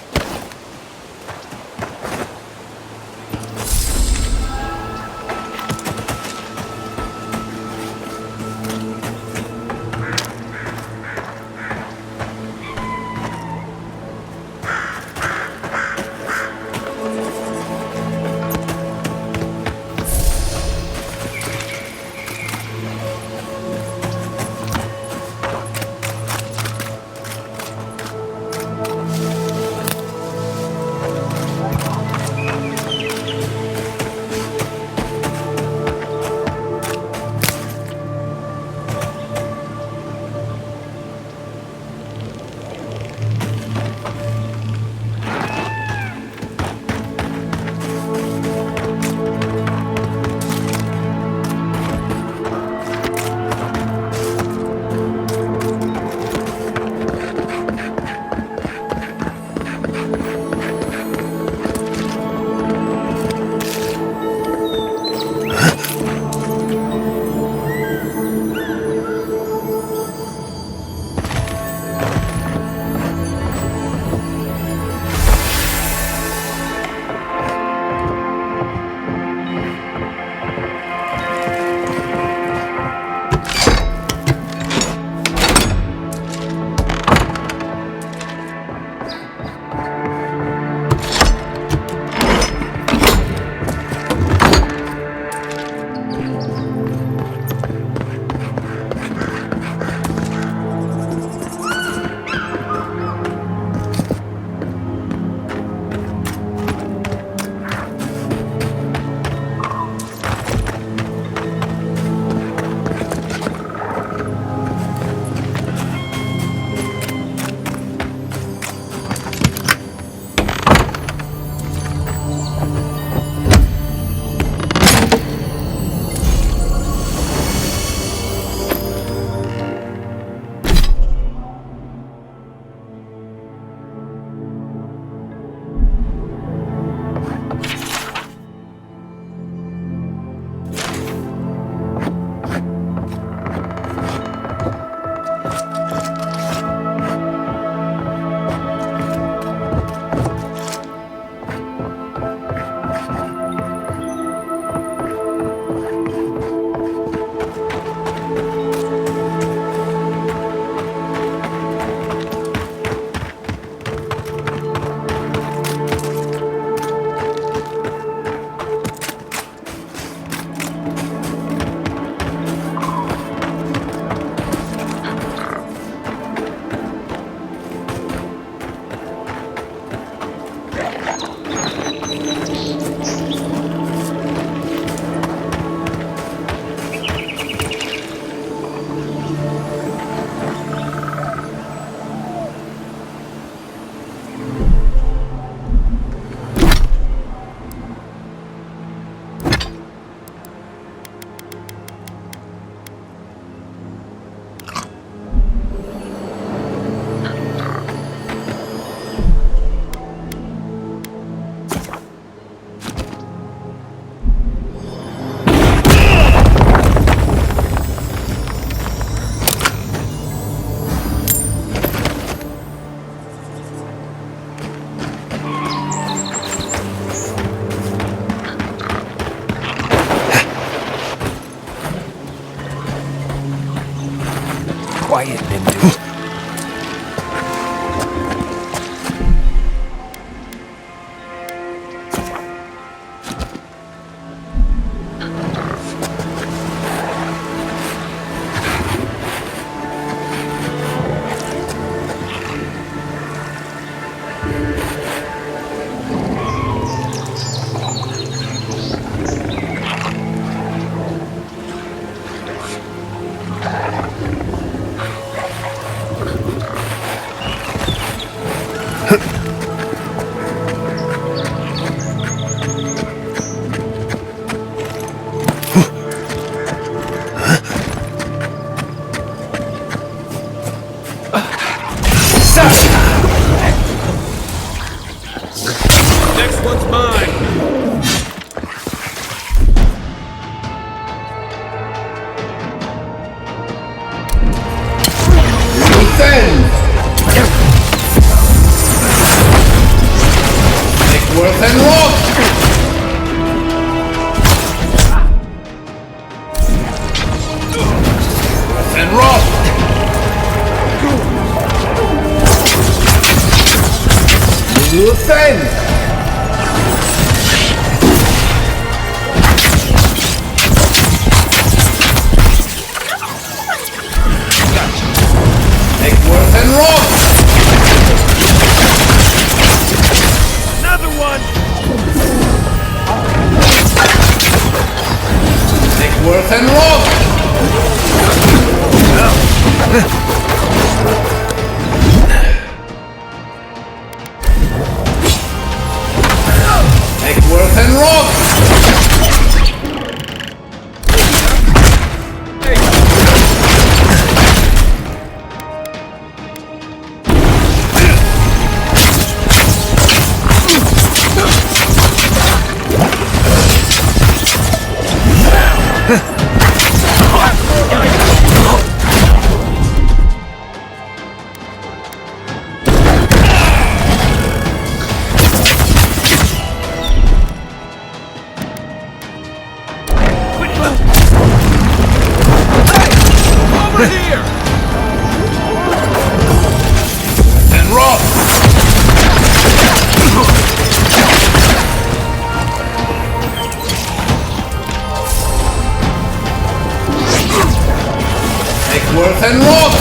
quiet, Nindu. Defend! Take worth and roll! Another one! Take worth and roll! Take worth and roll! Over here! And roll! Take worth and roll!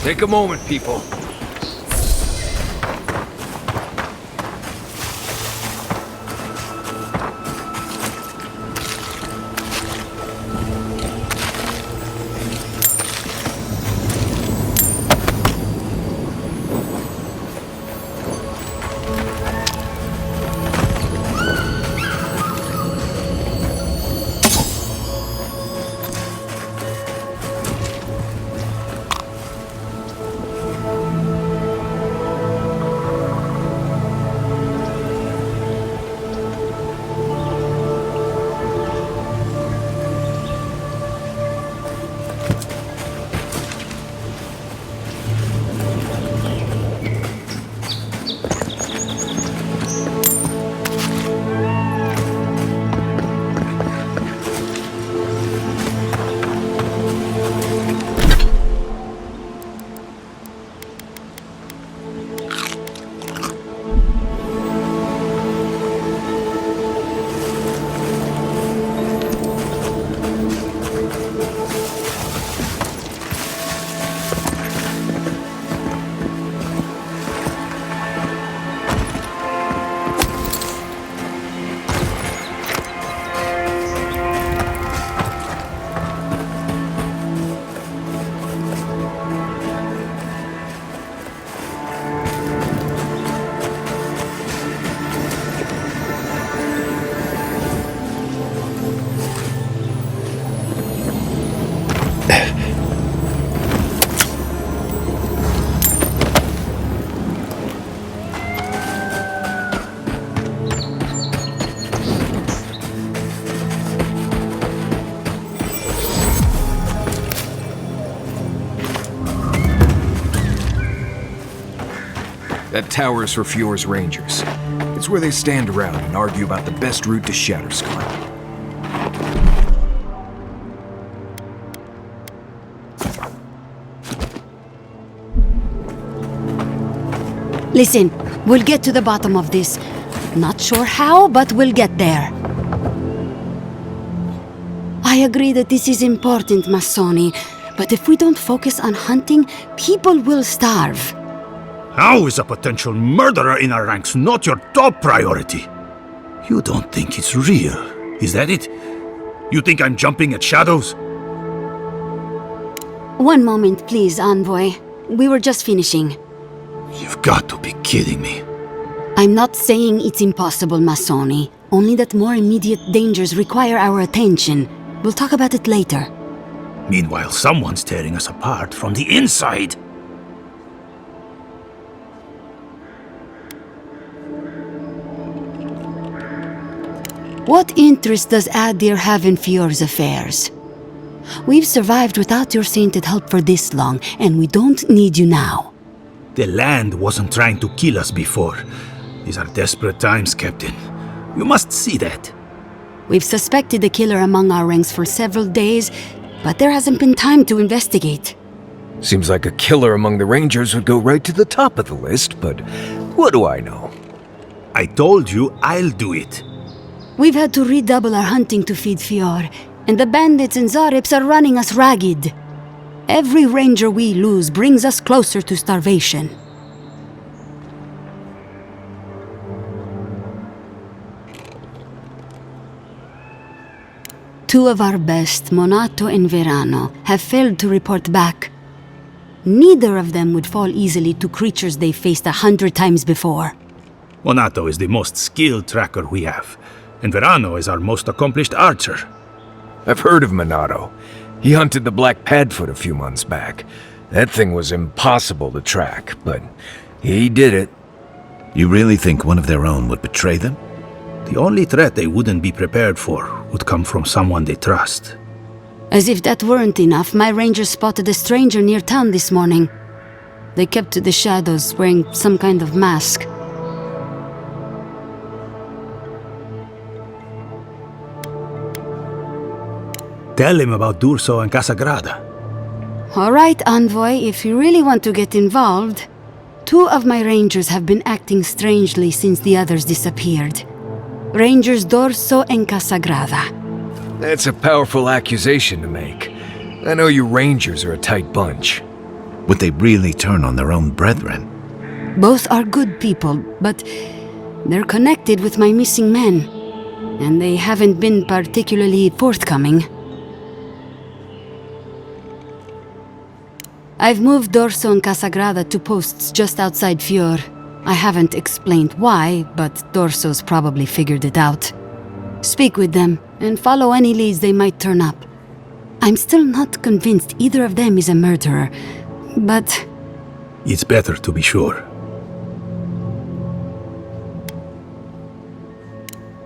Take a moment, people. That tower's for Fjord's Rangers. It's where they stand around and argue about the best route to Shatterscar. Listen, we'll get to the bottom of this. Not sure how, but we'll get there. I agree that this is important, Massoni, but if we don't focus on hunting, people will starve. How is a potential murderer in our ranks not your top priority? You don't think it's real, is that it? You think I'm jumping at shadows? One moment, please, Envoy. We were just finishing. You've got to be kidding me. I'm not saying it's impossible, Massoni. Only that more immediate dangers require our attention. We'll talk about it later. Meanwhile, someone's tearing us apart from the inside. What interest does Adir have in Fior's affairs? We've survived without your sainted help for this long, and we don't need you now. The land wasn't trying to kill us before. These are desperate times, Captain. You must see that. We've suspected the killer among our ranks for several days, but there hasn't been time to investigate. Seems like a killer among the Rangers would go right to the top of the list, but what do I know? I told you I'll do it. We've had to redouble our hunting to feed Fior, and the bandits and Zarips are running us ragged. Every ranger we lose brings us closer to starvation. Two of our best, Monato and Verano, have failed to report back. Neither of them would fall easily to creatures they faced 100 times before. Monato is the most skilled tracker we have, and Verano is our most accomplished archer. I've heard of Monato. He hunted the Black Padfoot a few months back. That thing was impossible to track, but he did it. You really think one of their own would betray them? The only threat they wouldn't be prepared for would come from someone they trust. As if that weren't enough, my rangers spotted a stranger near town this morning. They kept to the shadows, wearing some kind of mask. Tell him about D'Urso and Casagrada. All right, Envoy, if you really want to get involved. Two of my rangers have been acting strangely since the others disappeared. Rangers D'Urso and Casagrada. That's a powerful accusation to make. I know you Rangers are a tight bunch. Would they really turn on their own brethren? Both are good people, but they're connected with my missing men. And they haven't been particularly forthcoming. I've moved D'Urso and Casagrada to posts just outside Fior. I haven't explained why, but D'Urso's probably figured it out. Speak with them, and follow any leads they might turn up. I'm still not convinced either of them is a murderer, but... It's better to be sure.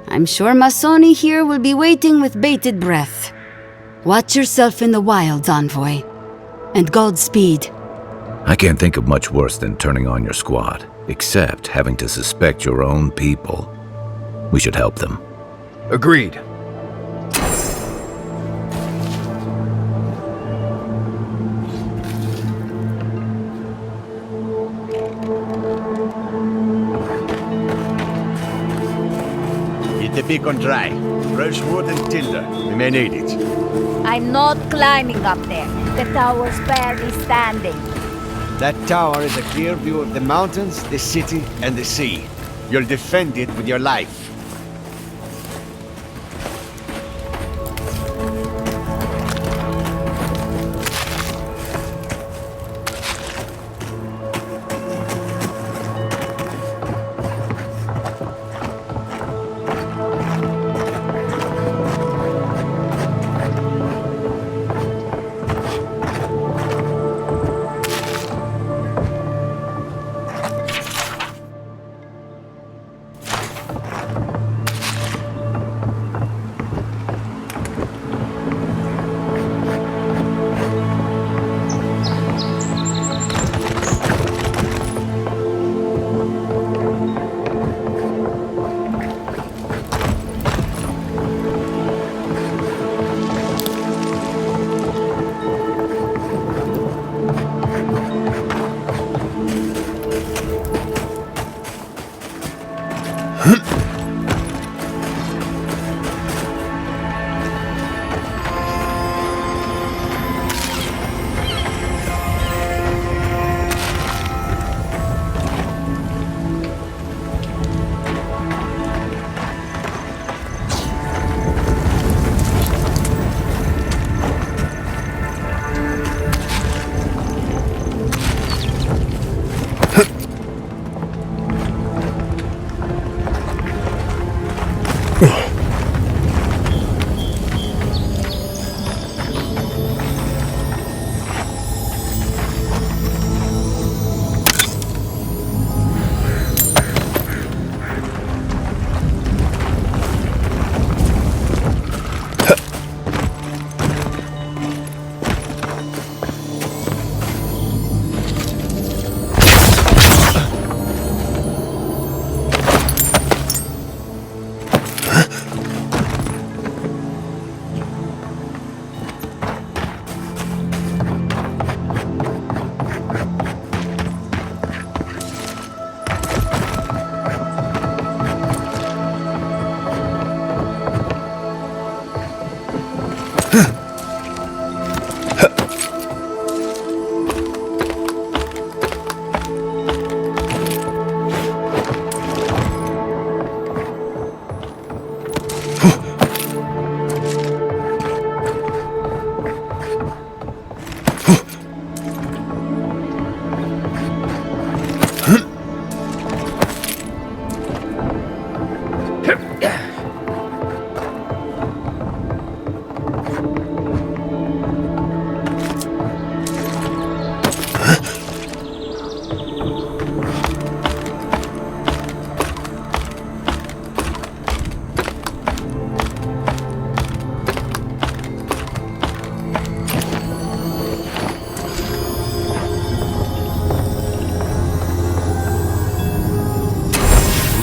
I'm sure Massoni here will be waiting with bated breath. Watch yourself in the wilds, Envoy. And Godspeed. I can't think of much worse than turning on your squad, except having to suspect your own people. We should help them. Agreed. Keep the beacon dry. Fresh wood and tinder. We may need it. I'm not climbing up there. The tower's barely standing. That tower is a clear view of the mountains, the city, and the sea. You'll defend it with your life.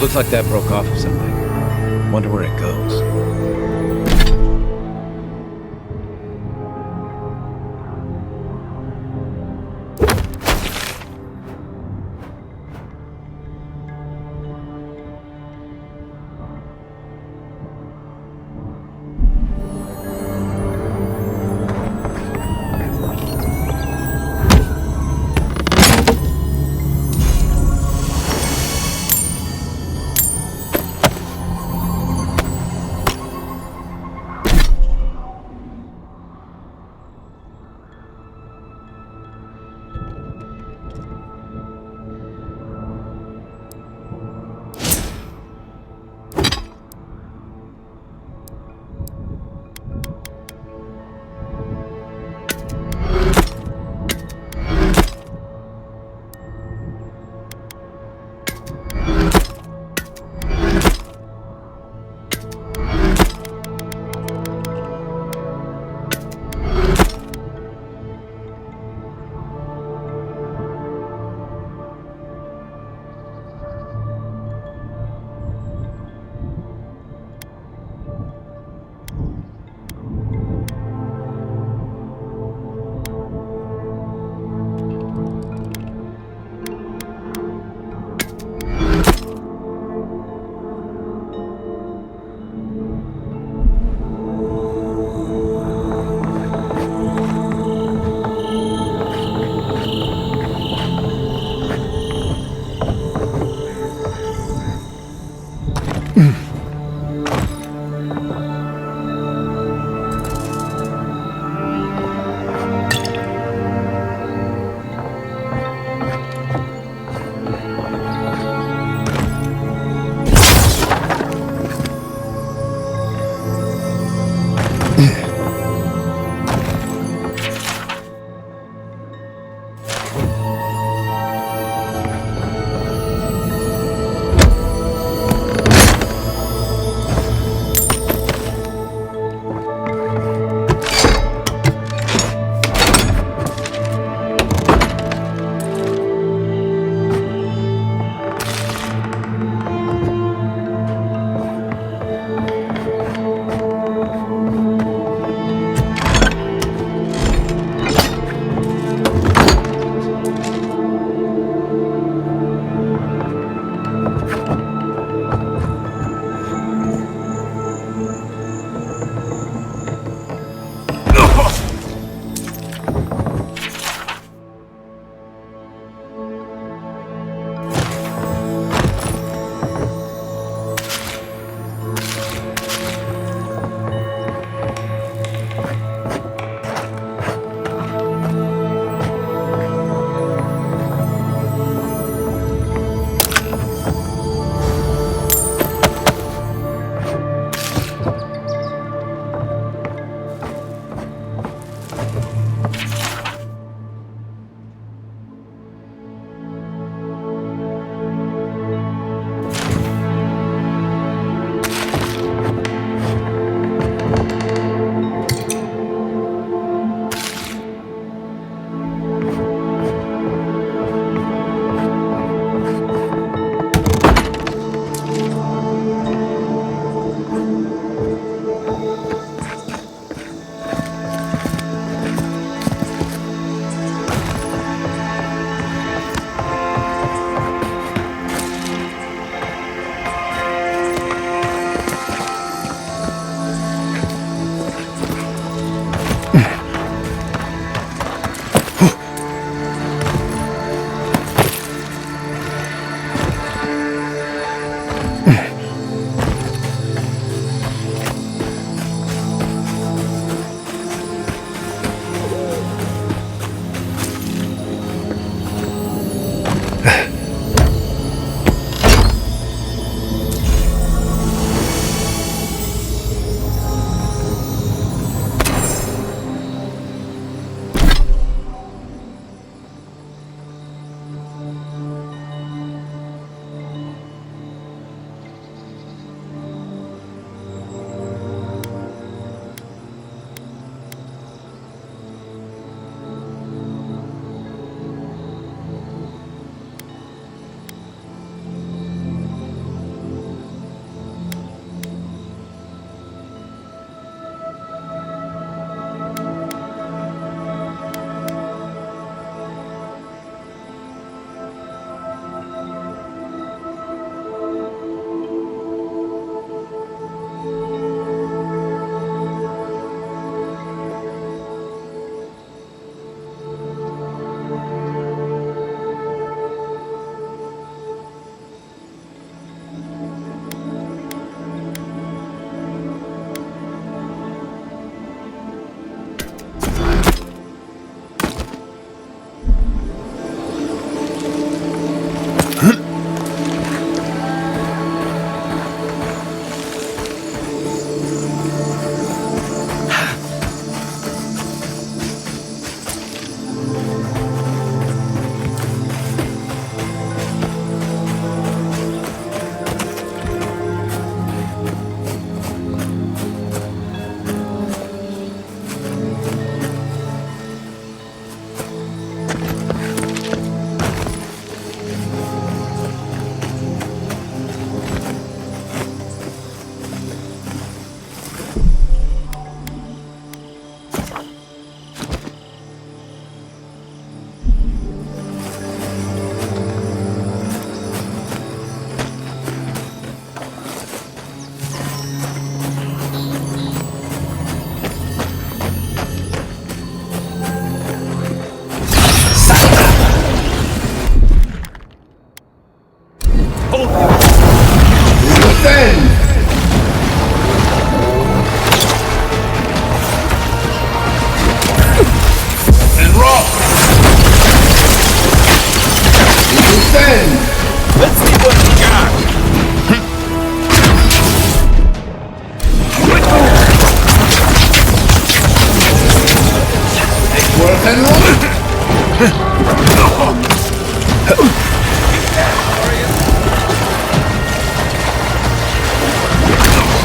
Looks like that broke off of something. Wonder where it goes.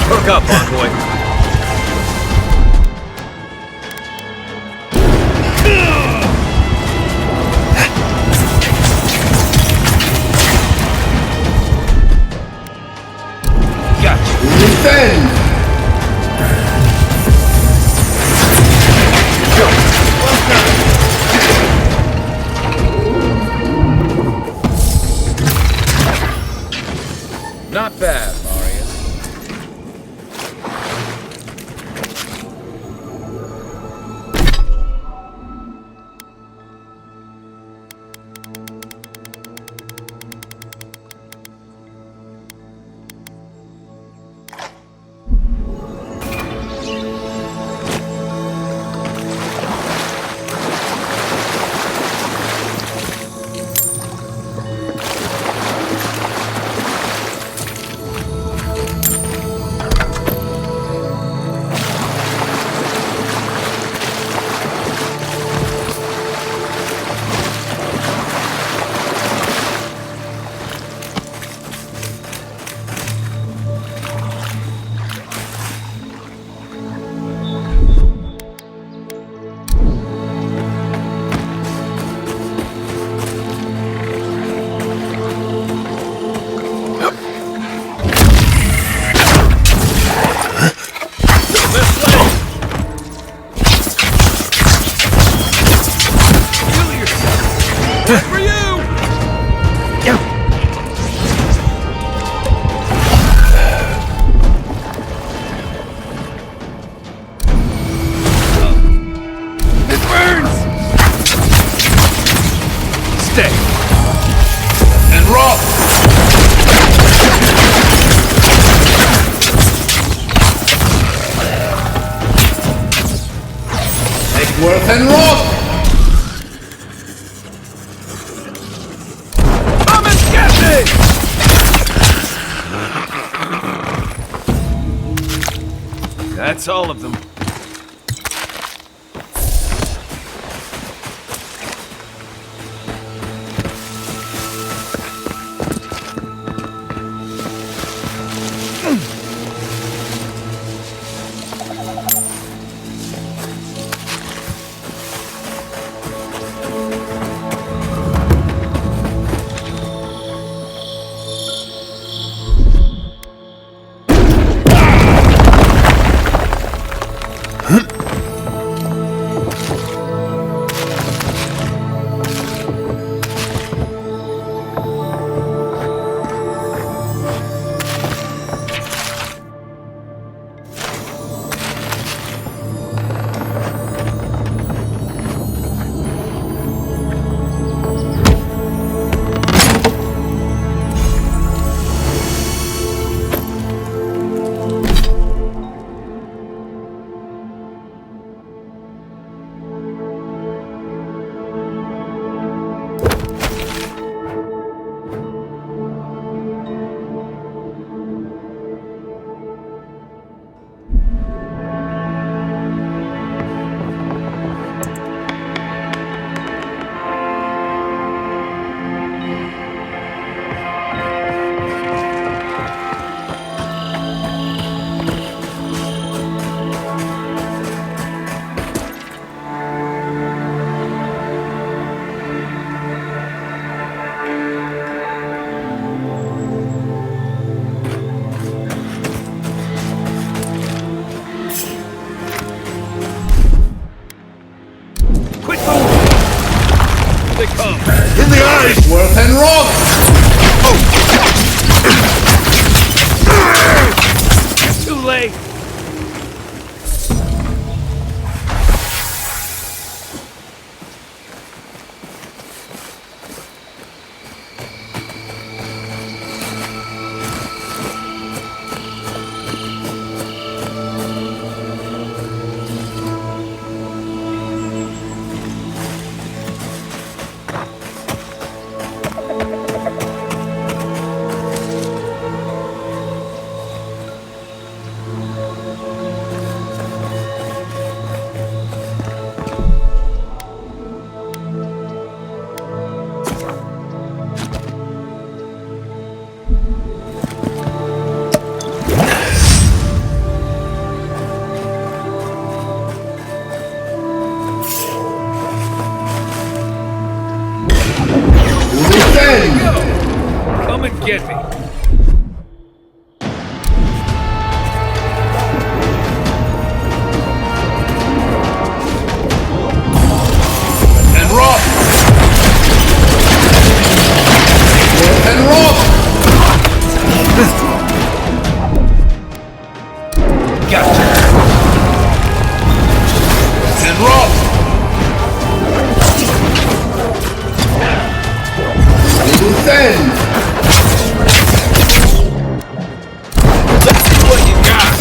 Perk up, envoy. Defend! Not bad, Marius. Worth and rock! Come and get me! That's all of them. In the eyes! Worth and rock! Too late! get me. And rock! And rock! Gotcha! And rock! Defend! Let's see what you got!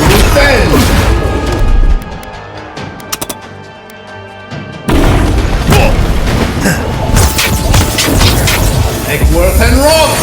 Defend! Eckworth and rock!